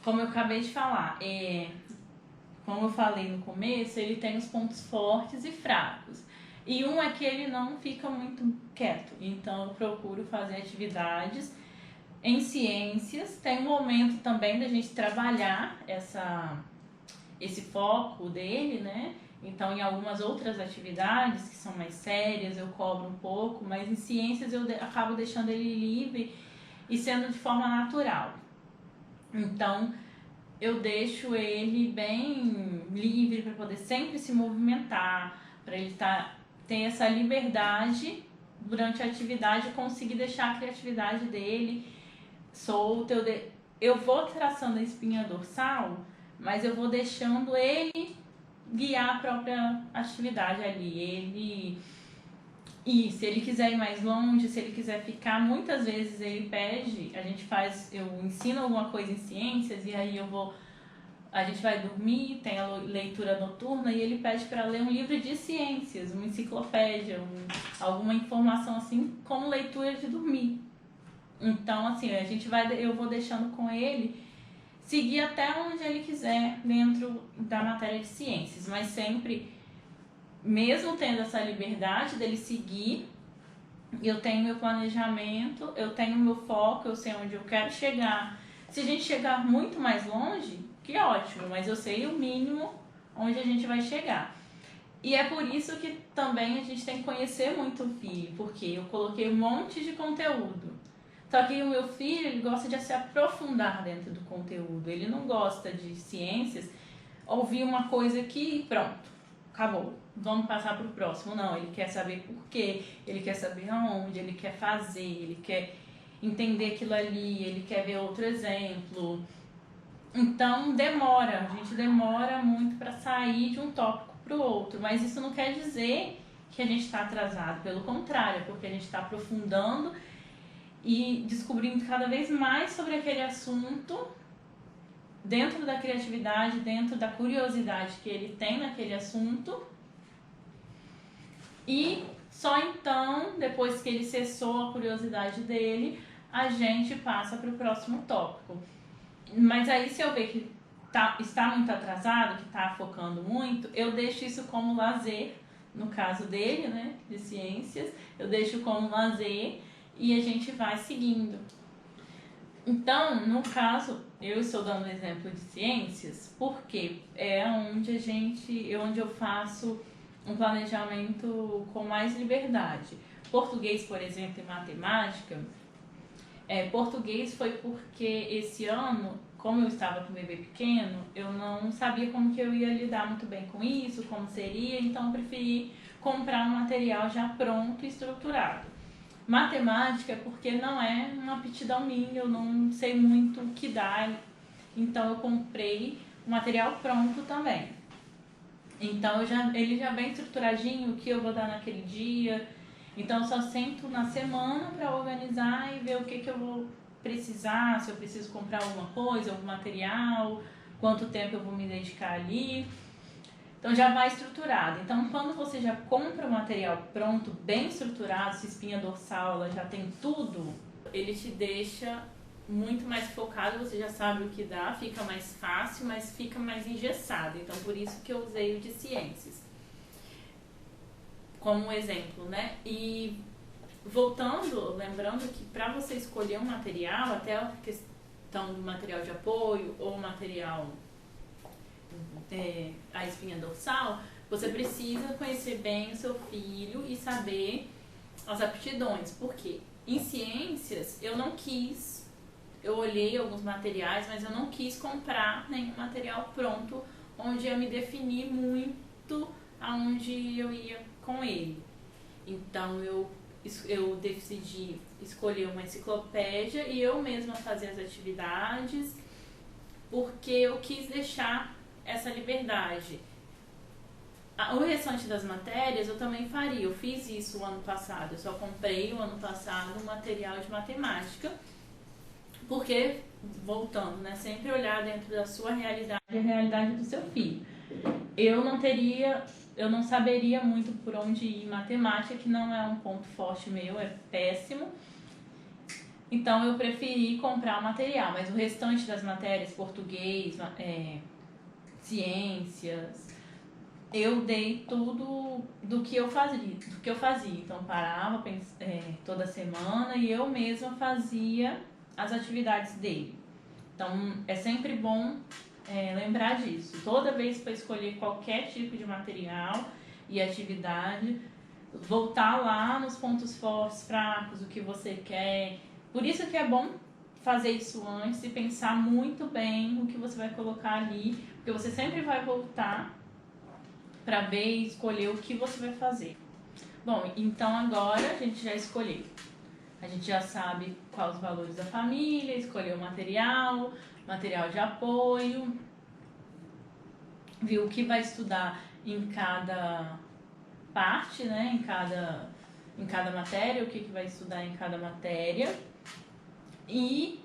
como eu acabei de falar, como eu falei no começo, ele tem os pontos fortes e fracos. E um é que ele não fica muito quieto. Então eu procuro fazer atividades em ciências. Tem um momento também da gente trabalhar esse foco dele, né? Então, em algumas outras atividades que são mais sérias, eu cobro um pouco, mas em ciências eu acabo deixando ele livre e sendo de forma natural. Então, eu deixo ele bem livre para poder sempre se movimentar, para ele ter essa liberdade durante a atividade e conseguir deixar a criatividade dele solta. Eu vou traçando a espinha dorsal, mas eu vou deixando ele guiar a própria atividade ali. E se ele quiser ir mais longe, se ele quiser ficar, muitas vezes ele pede, eu ensino alguma coisa em ciências e aí a gente vai dormir, tem a leitura noturna e ele pede para ler um livro de ciências, uma enciclopédia, alguma informação assim, como leitura de dormir. Então, assim, eu vou deixando com ele seguir até onde ele quiser dentro da matéria de ciências, mas sempre, mesmo tendo essa liberdade dele seguir, eu tenho meu planejamento, eu tenho meu foco, eu sei onde eu quero chegar. Se a gente chegar muito mais longe, que ótimo, mas eu sei o mínimo onde a gente vai chegar. E é por isso que também a gente tem que conhecer muito o filho, porque eu coloquei um monte de conteúdo. Só que o meu filho, ele gosta de se aprofundar dentro do conteúdo. Ele não gosta de ciências, ouvir uma coisa aqui e pronto, acabou. Vamos passar para o próximo. Não, ele quer saber por quê, ele quer saber aonde, ele quer fazer, ele quer entender aquilo ali, ele quer ver outro exemplo. Então a gente demora muito para sair de um tópico para o outro. Mas isso não quer dizer que a gente está atrasado, pelo contrário, é porque a gente está aprofundando e descobrindo cada vez mais sobre aquele assunto dentro da criatividade, dentro da curiosidade que ele tem naquele assunto. E só então, depois que ele cessou a curiosidade dele, a gente passa para o próximo tópico. Mas aí, se eu ver que está muito atrasado, que está focando muito, eu deixo isso como lazer, no caso dele, né, de ciências, eu deixo como lazer e a gente vai seguindo. Então, no caso, eu estou dando exemplo de ciências porque é onde eu faço um planejamento com mais liberdade. Português, por exemplo, e matemática. Português foi porque esse ano, como eu estava com um bebê pequeno, eu não sabia como que eu ia lidar muito bem com isso, como seria, então eu preferi comprar um material já pronto e estruturado. Matemática é porque não é uma aptidão minha, eu não sei muito o que dá, então eu comprei o material pronto também. Então ele já vem estruturadinho, o que eu vou dar naquele dia. Então eu só sento na semana para organizar e ver o que eu vou precisar, se eu preciso comprar alguma coisa, algum material, quanto tempo eu vou me dedicar ali. Então já vai estruturado. Então quando você já compra o material pronto, bem estruturado, sua espinha dorsal, ela já tem tudo, ele te deixa muito mais focado, você já sabe o que dá, fica mais fácil, mas fica mais engessado. Então por isso que eu usei o de ciências como um exemplo, né? E voltando, lembrando que para você escolher um material, até a questão do material de apoio ou material a espinha dorsal, você precisa conhecer bem o seu filho e saber as aptidões. Porque em ciências eu olhei alguns materiais, mas eu não quis comprar nenhum material pronto onde eu me defini muito aonde eu ia com ele. Então eu decidi escolher uma enciclopédia e eu mesma fazer as atividades, porque eu quis deixar essa liberdade. O restante das matérias eu também faria. Eu fiz isso o ano passado. Eu só comprei o ano passado um material de matemática, porque, voltando, né, sempre olhar dentro da sua realidade e a realidade do seu filho. Eu não saberia muito por onde ir em matemática, que não é um ponto forte meu, é péssimo. Então eu preferi comprar o material, mas o restante das matérias, português, ciências, eu dei tudo do que eu fazia. Então parava toda semana e eu mesma fazia as atividades dele. Então é sempre bom lembrar disso. Toda vez que for escolher qualquer tipo de material e atividade, voltar lá nos pontos fortes, fracos, o que você quer. Por isso que é bom fazer isso antes e pensar muito bem o que você vai colocar ali, porque você sempre vai voltar para ver e escolher o que você vai fazer. Bom, então agora a gente já escolheu. A gente já sabe quais os valores da família, escolheu o material de apoio, viu o que vai estudar em cada parte, né? Em cada matéria, o que vai estudar em cada matéria. E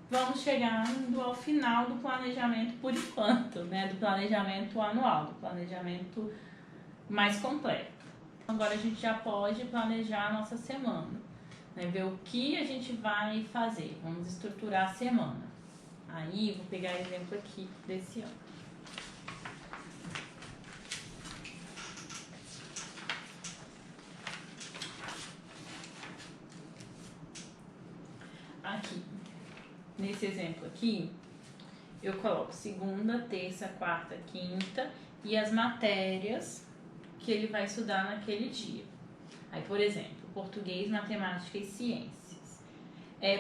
vamos chegando ao final do planejamento por enquanto, né? Do planejamento anual, do planejamento mais completo. Agora a gente já pode planejar a nossa semana, né? Ver o que a gente vai fazer. Vamos estruturar a semana. Aí, vou pegar exemplo aqui desse ano. Aqui, nesse exemplo aqui, eu coloco segunda, terça, quarta, quinta e as matérias que ele vai estudar naquele dia. Aí, por exemplo, português, matemática e ciências.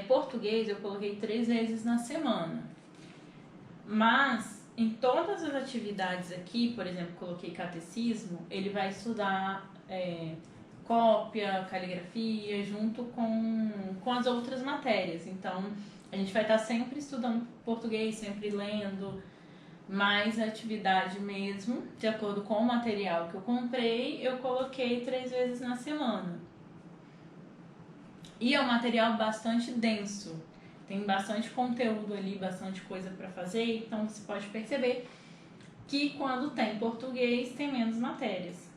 Português eu coloquei 3 vezes na semana. Mas em todas as atividades aqui, por exemplo, coloquei catecismo, ele vai estudar cópia, caligrafia, junto com as outras matérias. Então, a gente vai estar sempre estudando português, sempre lendo, mas a atividade mesmo, de acordo com o material que eu comprei, eu coloquei 3 vezes na semana. E é um material bastante denso, tem bastante conteúdo ali, bastante coisa para fazer, então você pode perceber que quando tem português tem menos matérias.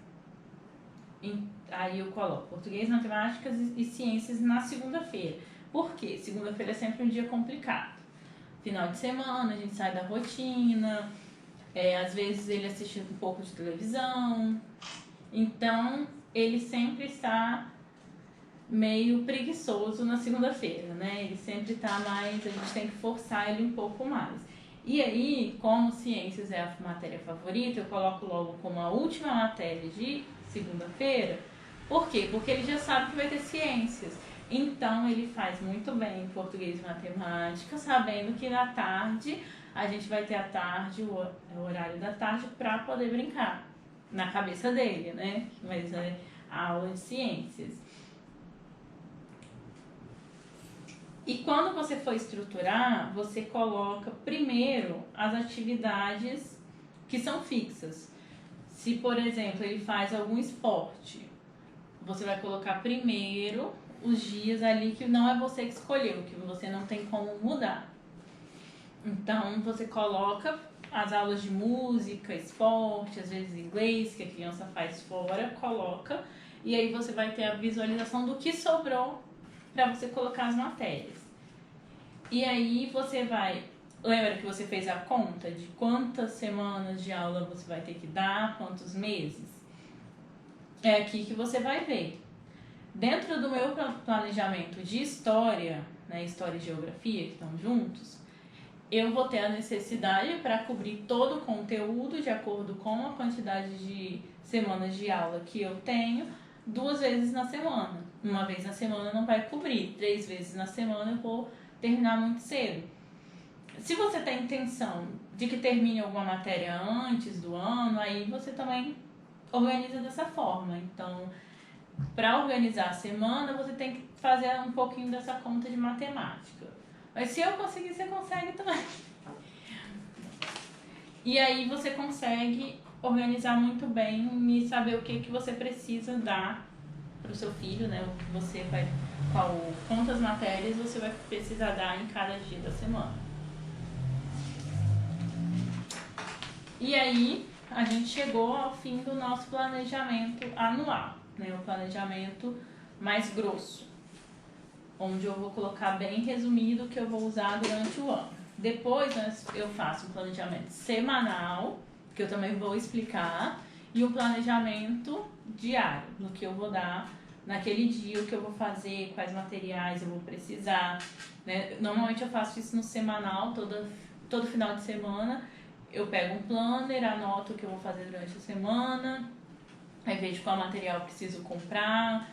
Aí eu coloco português, matemáticas e ciências na segunda-feira. Por quê? Segunda-feira é sempre um dia complicado. Final de semana, a gente sai da rotina, às vezes ele assiste um pouco de televisão, então ele sempre está meio preguiçoso na segunda-feira, né? Ele sempre está mais, a gente tem que forçar ele um pouco mais. E aí, como ciências é a matéria favorita, eu coloco logo como a última matéria de segunda-feira. Por quê? Porque ele já sabe que vai ter ciências. Então, ele faz muito bem português e matemática, sabendo que na tarde, a gente vai ter a tarde, o horário da tarde, para poder brincar. Na cabeça dele, né? Mas é a aula de ciências. E quando você for estruturar, você coloca primeiro as atividades que são fixas. Se, por exemplo, ele faz algum esporte, você vai colocar primeiro os dias ali que não é você que escolheu, que você não tem como mudar. Então, você coloca as aulas de música, esporte, às vezes inglês, que a criança faz fora, coloca, e aí você vai ter a visualização do que sobrou para você colocar as matérias. E aí você vai... Lembra que você fez a conta de quantas semanas de aula você vai ter que dar, quantos meses? É aqui que você vai ver. Dentro do meu planejamento de história, né, história e geografia, que estão juntos, eu vou ter a necessidade para cobrir todo o conteúdo de acordo com a quantidade de semanas de aula que eu tenho, 2 vezes na semana. Uma vez na semana não vai cobrir, 3 vezes na semana eu vou terminar muito cedo. Se você tem intenção de que termine alguma matéria antes do ano, aí você também organiza dessa forma. Então, para organizar a semana, você tem que fazer um pouquinho dessa conta de matemática. Mas se eu conseguir, você consegue também. E aí você consegue organizar muito bem e saber o que você precisa dar para o seu filho, né? O que você vai, quantas matérias você vai precisar dar em cada dia da semana. E aí a gente chegou ao fim do nosso planejamento anual, né? O planejamento mais grosso, onde eu vou colocar bem resumido o que eu vou usar durante o ano. Depois eu faço um planejamento semanal, que eu também vou explicar, e um planejamento diário, no que eu vou dar naquele dia, o que eu vou fazer, quais materiais eu vou precisar, né? Normalmente eu faço isso no semanal, todo final de semana. Eu pego um planner, anoto o que eu vou fazer durante a semana, aí vejo qual material eu preciso comprar,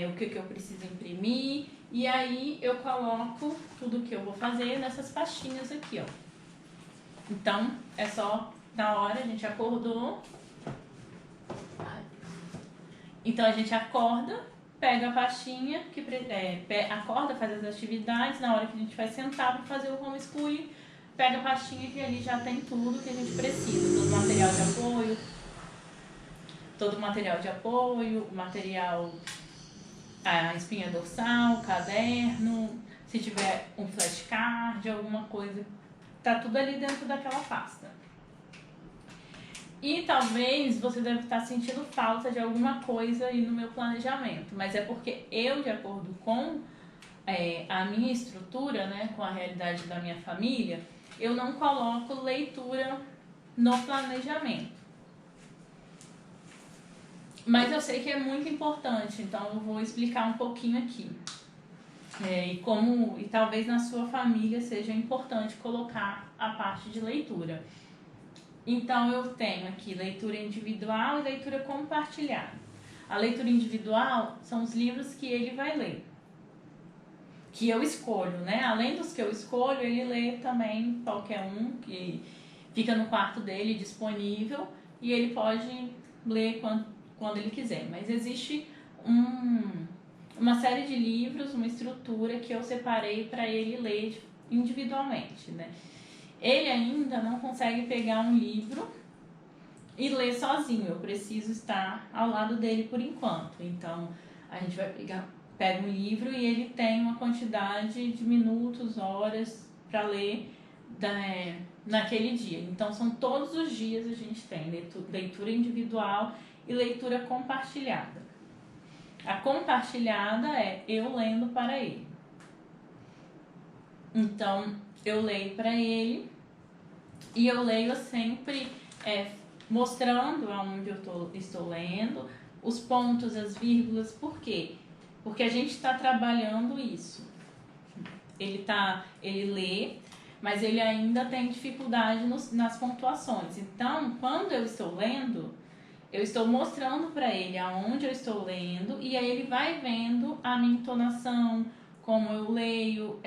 o que eu preciso imprimir, e aí eu coloco tudo que eu vou fazer nessas pastinhas aqui, ó. Então, é só na hora, a gente acordou. Então, a gente acorda, pega a pastinha, acorda, faz as atividades, na hora que a gente vai sentar para fazer o homeschooling, pega a pastinha que ali já tem tudo que a gente precisa, todo o material de apoio, a espinha dorsal, caderno, se tiver um flashcard, alguma coisa, tá tudo ali dentro daquela pasta. E talvez você deve estar sentindo falta de alguma coisa aí no meu planejamento, mas é porque eu, de acordo com a minha estrutura, né, com a realidade da minha família, eu não coloco leitura no planejamento. Mas eu sei que é muito importante, então eu vou explicar um pouquinho aqui. E talvez na sua família seja importante colocar a parte de leitura. Então eu tenho aqui leitura individual e leitura compartilhada. A leitura individual são os livros que ele vai ler, que eu escolho, né? Além dos que eu escolho, ele lê também qualquer um que fica no quarto dele disponível e ele pode ler quando ele quiser. Mas existe uma série de livros, uma estrutura que eu separei para ele ler individualmente, né? Ele ainda não consegue pegar um livro e ler sozinho. Eu preciso estar ao lado dele por enquanto. Então, a gente pega um livro e ele tem uma quantidade de minutos, horas para ler naquele dia. Então, são todos os dias a gente tem leitura individual e leitura compartilhada. A compartilhada é eu lendo para ele. Então, eu leio para ele e eu leio sempre mostrando aonde eu estou lendo, os pontos, as vírgulas. Por quê? Porque a gente está trabalhando isso. Ele lê, mas ele ainda tem dificuldade nas pontuações. Então, quando eu estou lendo, eu estou mostrando para ele aonde eu estou lendo e aí ele vai vendo a minha entonação, como eu leio,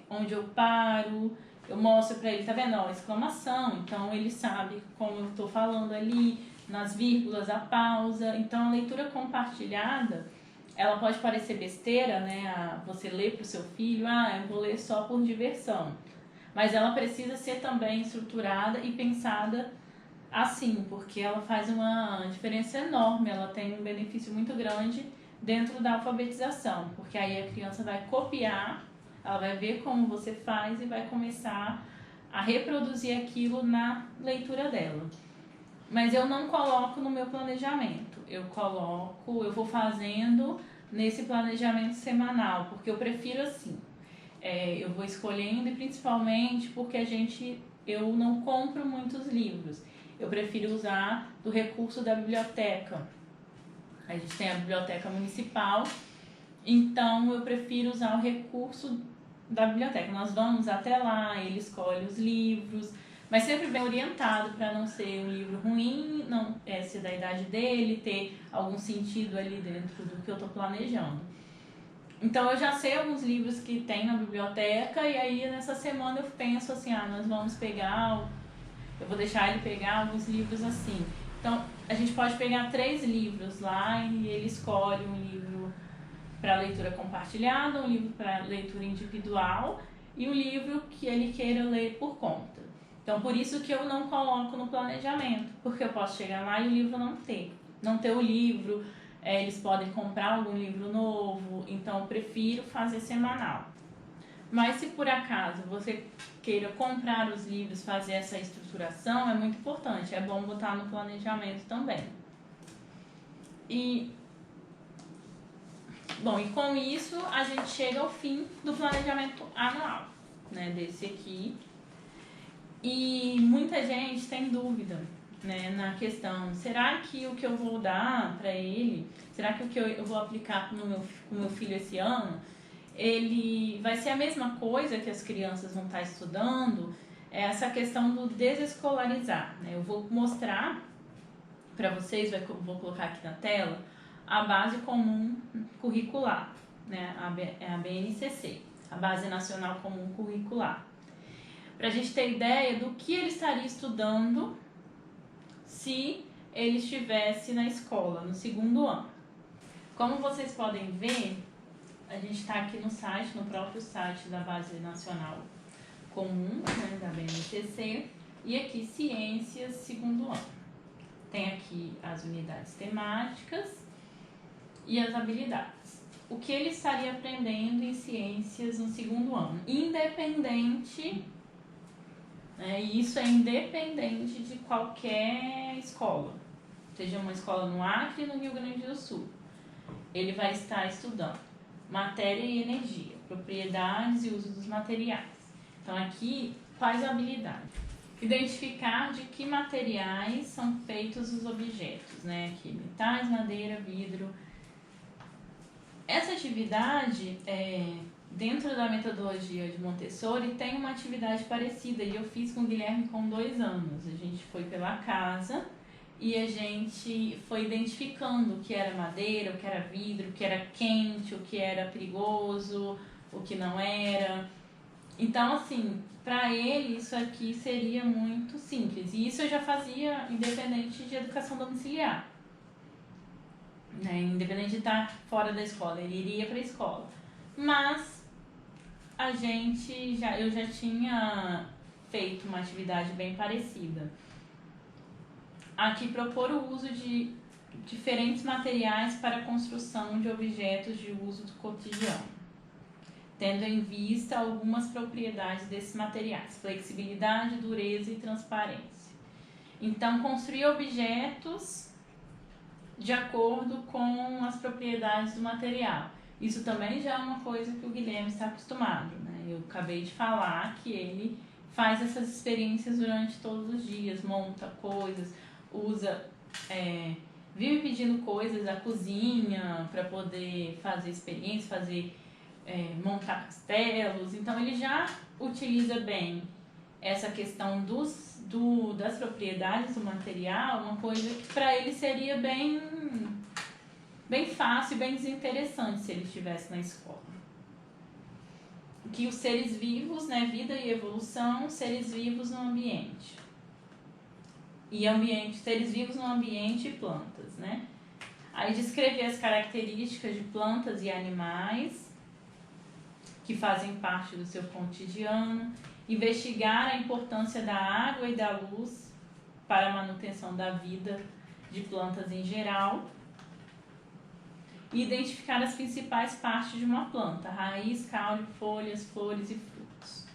onde eu paro. Eu mostro para ele, tá vendo? Ó, exclamação. Então, ele sabe como eu estou falando ali, nas vírgulas, a pausa. Então, a leitura compartilhada, ela pode parecer besteira, né? Você lê para o seu filho, eu vou ler só por diversão. Mas ela precisa ser também estruturada e pensada assim, porque ela faz uma diferença enorme, ela tem um benefício muito grande dentro da alfabetização, porque aí a criança vai copiar, ela vai ver como você faz e vai começar a reproduzir aquilo na leitura dela. Mas eu não coloco no meu planejamento, eu vou fazendo nesse planejamento semanal, porque eu prefiro assim. Eu vou escolhendo, e principalmente porque eu não compro muitos livros. Eu prefiro usar do recurso da biblioteca. A gente tem a biblioteca municipal, então eu prefiro usar o recurso da biblioteca. Nós vamos até lá, ele escolhe os livros, mas sempre bem orientado para não ser um livro ruim, não ser da idade dele, ter algum sentido ali dentro do que eu estou planejando. Então eu já sei alguns livros que tem na biblioteca, e aí nessa semana eu penso assim, nós vamos pegar, eu vou deixar ele pegar alguns livros assim. Então a gente pode pegar 3 livros lá e ele escolhe um livro para leitura compartilhada, um livro para leitura individual e um livro que ele queira ler por conta. Então por isso que eu não coloco no planejamento, porque eu posso chegar lá e o livro não ter o livro. Eles podem comprar algum livro novo, então eu prefiro fazer semanal. Mas se por acaso você queira comprar os livros, fazer essa estruturação, é muito importante, é bom botar no planejamento também. E com isso a gente chega ao fim do planejamento anual, né, desse aqui. E muita gente tem dúvida, né, na questão, será que o que eu vou dar para ele, será que o que eu vou aplicar com o meu filho esse ano, ele vai ser a mesma coisa que as crianças vão estar estudando? É essa questão do desescolarizar, né? Eu vou mostrar para vocês, vou colocar aqui na tela, a base comum curricular, né? A BNCC, a Base Nacional Comum Curricular. Para a gente ter ideia do que ele estaria estudando se ele estivesse na escola, no 2º ano. Como vocês podem ver, a gente está aqui no site, no próprio site da Base Nacional Comum, né, da BNCC, e aqui Ciências 2º ano. Tem aqui as unidades temáticas e as habilidades. O que ele estaria aprendendo em ciências no 2º ano, independente, e isso é independente de qualquer escola, seja uma escola no Acre e no Rio Grande do Sul. Ele vai estar estudando matéria e energia, propriedades e uso dos materiais. Então aqui, quais habilidades? Identificar de que materiais são feitos os objetos, né? Aqui, metais, madeira, vidro. Essa atividade, dentro da metodologia de Montessori, tem uma atividade parecida, e eu fiz com o Guilherme com 2 anos. A gente foi pela casa e a gente foi identificando o que era madeira, o que era vidro, o que era quente, o que era perigoso, o que não era. Então, assim, para ele isso aqui seria muito simples. E isso eu já fazia independente de educação domiciliar, né? Independente de estar fora da escola, ele iria para a escola. Mas eu já tinha feito uma atividade bem parecida. Aqui propor o uso de diferentes materiais para a construção de objetos de uso do cotidiano, tendo em vista algumas propriedades desses materiais: flexibilidade, dureza e transparência. Então, construir objetos de acordo com as propriedades do material. Isso também já é uma coisa que o Guilherme está acostumado, né? Eu acabei de falar que ele faz essas experiências durante todos os dias, monta coisas, vive pedindo coisas da cozinha para poder fazer experiência, montar castelos. Então ele já utiliza bem essa questão das propriedades do material, uma coisa que para ele seria bem fácil e bem desinteressante se ele estivesse na escola. Que os seres vivos, né, vida e evolução, seres vivos no ambiente. Seres vivos no ambiente e plantas, né? Aí descrever as características de plantas e animais que fazem parte do seu cotidiano, investigar a importância da água e da luz para a manutenção da vida de plantas em geral, e identificar as principais partes de uma planta: raiz, caule, folhas, flores e frutos.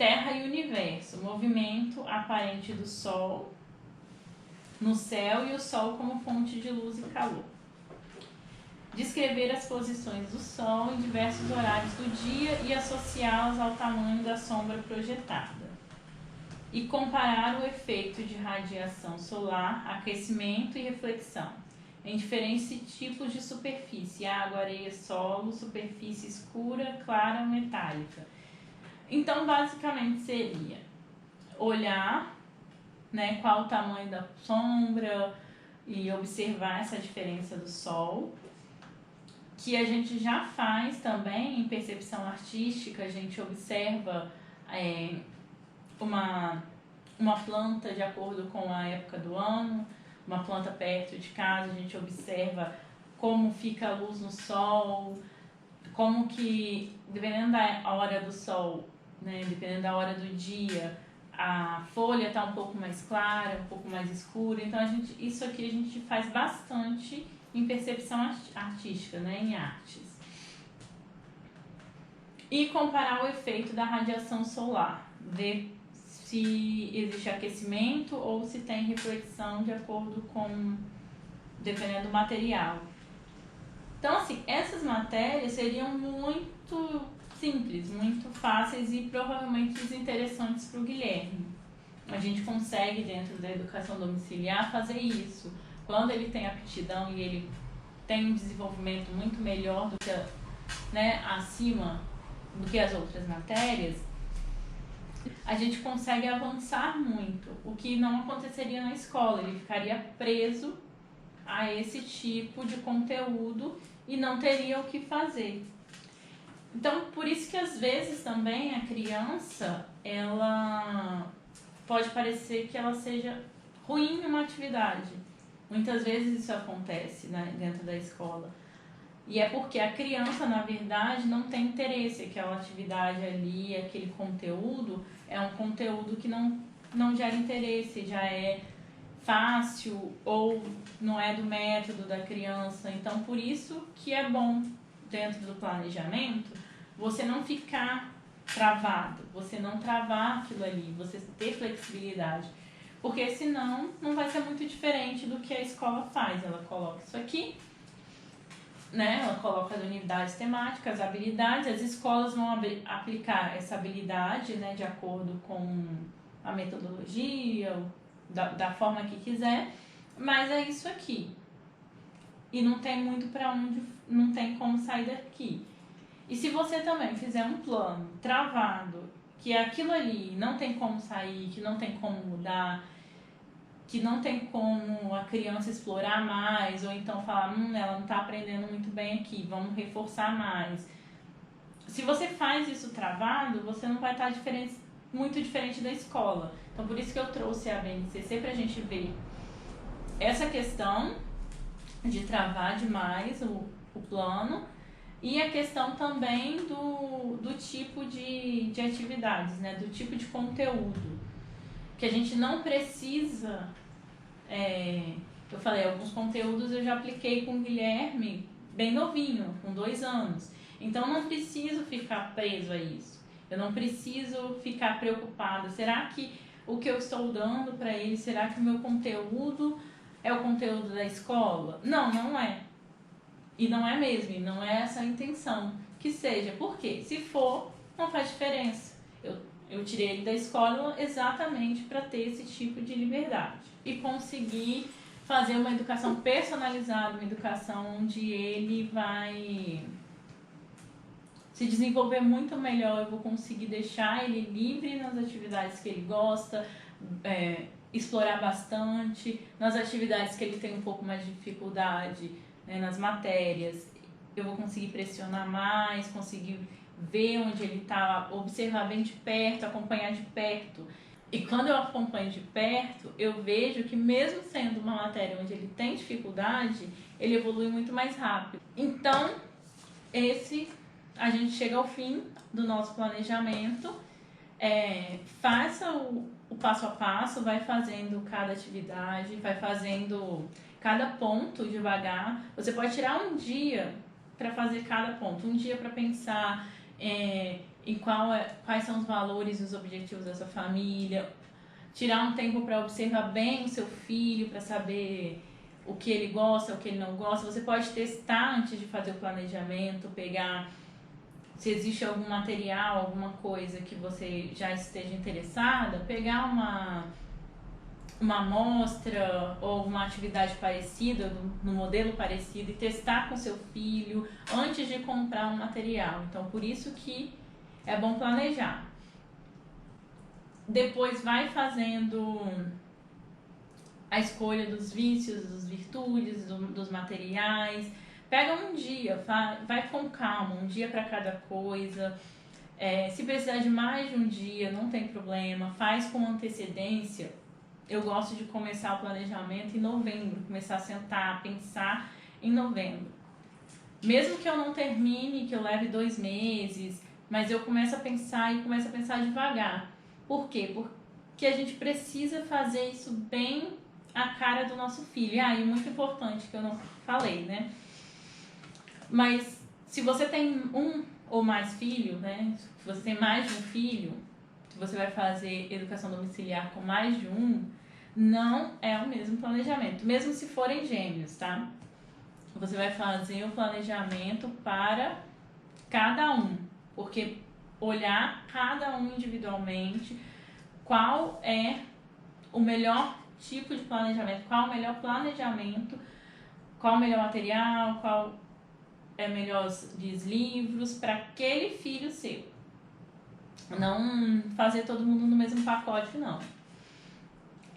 Terra e Universo, movimento aparente do Sol no céu e o Sol como fonte de luz e calor. Descrever as posições do Sol em diversos horários do dia e associá-las ao tamanho da sombra projetada. E comparar o efeito de radiação solar, aquecimento e reflexão em diferentes tipos de superfície: água, areia, solo, superfície escura, clara, metálica. Então, basicamente seria olhar, né, qual o tamanho da sombra e observar essa diferença do Sol, que a gente já faz também em percepção artística. A gente observa uma planta de acordo com a época do ano, uma planta perto de casa, a gente observa como fica a luz no sol, como que, dependendo da hora do sol, né, dependendo da hora do dia, a folha está um pouco mais clara, um pouco mais escura. Então, isso aqui a gente faz bastante em percepção artística, né, em artes. E comparar o efeito da radiação solar, ver se existe aquecimento ou se tem reflexão de acordo com, dependendo do material. Então, assim, essas matérias seriam muito simples, muito fáceis e provavelmente desinteressantes para o Guilherme. A gente consegue, dentro da educação domiciliar, fazer isso. Quando ele tem aptidão e ele tem um desenvolvimento muito melhor do que, né, acima do que as outras matérias, a gente consegue avançar muito, o que não aconteceria na escola. Ele ficaria preso a esse tipo de conteúdo e não teria o que fazer. Então, por isso que às vezes também a criança, ela pode parecer que ela seja ruim em uma atividade. Muitas vezes isso acontece, né, dentro da escola. E é porque a criança, na verdade, não tem interesse. Aquela atividade ali, aquele conteúdo, é um conteúdo que não gera interesse, já é fácil ou não é do método da criança. Então, por isso que é bom, dentro do planejamento, você não ficar travado, você não travar aquilo ali, você ter flexibilidade. Porque senão não vai ser muito diferente do que a escola faz. Ela coloca isso aqui, né? Ela coloca as unidades temáticas, as habilidades. As escolas vão aplicar essa habilidade, né, de acordo com a metodologia, da forma que quiser, mas é isso aqui. E não tem muito para onde, não tem como sair daqui. E se você também fizer um plano travado, que aquilo ali não tem como sair, que não tem como mudar, que não tem como a criança explorar mais, ou então falar, ela não está aprendendo muito bem aqui, vamos reforçar mais. Se você faz isso travado, você não vai estar muito diferente da escola. Então, por isso que eu trouxe a BNCC, para a gente ver essa questão de travar demais o plano, e a questão também do tipo de atividades, né? Do tipo de conteúdo. Que a gente não precisa... eu falei, alguns conteúdos eu já apliquei com o Guilherme bem novinho, com 2 anos. Então, não preciso ficar preso a isso. Eu não preciso ficar preocupada. Será que o que eu estou dando para ele, será que o meu conteúdo é o conteúdo da escola? Não, não é. E não é mesmo, e não é essa a intenção que seja. Por quê? Se for, não faz diferença. Eu tirei ele da escola exatamente para ter esse tipo de liberdade. E conseguir fazer uma educação personalizada, uma educação onde ele vai se desenvolver muito melhor. Eu vou conseguir deixar ele livre nas atividades que ele gosta, explorar bastante, nas atividades que ele tem um pouco mais de dificuldade, né, nas matérias. Eu vou conseguir pressionar mais, conseguir ver onde ele está, observar bem de perto, acompanhar de perto. E quando eu acompanho de perto, eu vejo que mesmo sendo uma matéria onde ele tem dificuldade, ele evolui muito mais rápido. Então, a gente chega ao fim do nosso planejamento. Faça o passo a passo, vai fazendo cada atividade, vai fazendo cada ponto devagar. Você pode tirar um dia para fazer cada ponto, um dia para pensar e quais são os valores e os objetivos da sua família. Tirar um tempo para observar bem o seu filho, para saber o que ele gosta, o que ele não gosta. Você pode testar antes de fazer o planejamento, pegar se existe algum material, alguma coisa que você já esteja interessada, pegar uma amostra ou uma atividade parecida, no modelo parecido, e testar com seu filho antes de comprar um material. Então, por isso que é bom planejar. Depois vai fazendo a escolha dos vícios, das virtudes, dos materiais. Pega um dia, vai com calma, um dia para cada coisa. Se precisar de mais de um dia, não tem problema, faz com antecedência. Eu gosto de começar o planejamento em novembro, começar a sentar, pensar em novembro. Mesmo que eu não termine, que eu leve 2 meses, mas eu começo a pensar e começo a pensar devagar. Por quê? Porque a gente precisa fazer isso bem a cara do nosso filho. E muito importante que eu não falei, né? Mas se você tem um ou mais filhos, né? Se você tem mais de um filho, se você vai fazer educação domiciliar com mais de um, não é o mesmo planejamento, mesmo se forem gêmeos, tá? Você vai fazer o planejamento para cada um, porque olhar cada um individualmente, qual é o melhor tipo de planejamento, qual o melhor planejamento, qual o melhor material, qual é melhores livros para aquele filho seu. Não fazer todo mundo no mesmo pacote, não.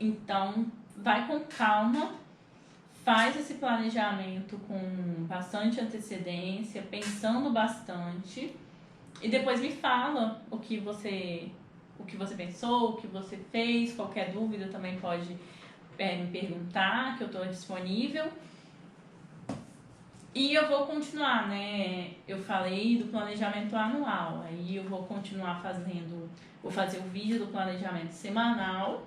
Então, vai com calma, faz esse planejamento com bastante antecedência, pensando bastante, e depois me fala o que você pensou, o que você fez. Qualquer dúvida também pode me perguntar, que eu estou disponível. E eu vou continuar, né? Eu falei do planejamento anual, aí eu vou continuar vou fazer o vídeo do planejamento semanal,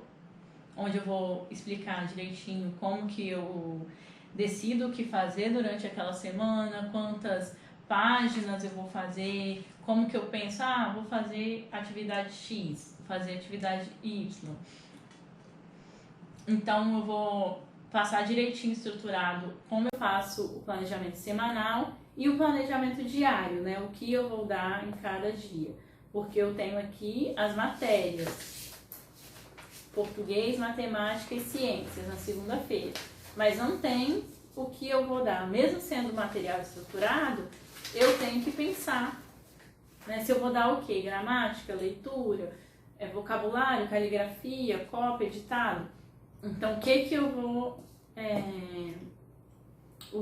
onde eu vou explicar direitinho como que eu decido o que fazer durante aquela semana, quantas páginas eu vou fazer, como que eu penso, vou fazer atividade X, vou fazer atividade Y. Então eu vou passar direitinho estruturado como eu faço o planejamento semanal e o planejamento diário, né? O que eu vou dar em cada dia. Porque eu tenho aqui as matérias: português, matemática e ciências na segunda-feira. Mas não tem o que eu vou dar. Mesmo sendo material estruturado, eu tenho que pensar, né? Se eu vou dar o quê? Gramática, leitura, vocabulário, caligrafia, cópia, ditado. Então, o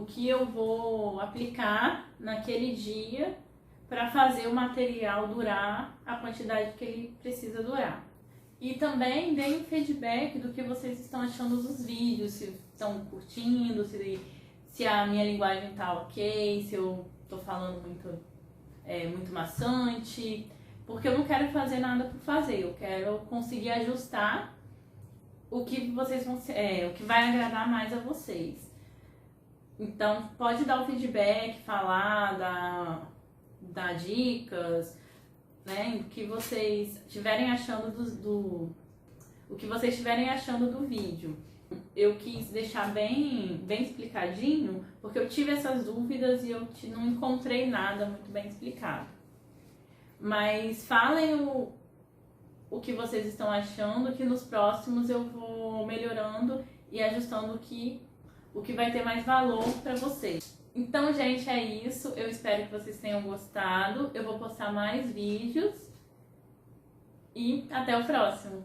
que eu vou aplicar naquele dia para fazer o material durar a quantidade que ele precisa durar. E também deem feedback do que vocês estão achando dos vídeos, se estão curtindo, se a minha linguagem tá ok, se eu tô falando muito maçante, porque eu não quero fazer nada por fazer, eu quero conseguir ajustar o que o que vai agradar mais a vocês. Então, pode dar o feedback, falar, dar dicas, né? O que vocês estiverem achando o que vocês estiverem achando do vídeo. Eu quis deixar bem explicadinho, porque eu tive essas dúvidas e eu não encontrei nada muito bem explicado. Mas falem o que vocês estão achando, que nos próximos eu vou melhorando e ajustando o que vai ter mais valor para vocês. Então, gente, é isso. Eu espero que vocês tenham gostado. Eu vou postar mais vídeos e até o próximo.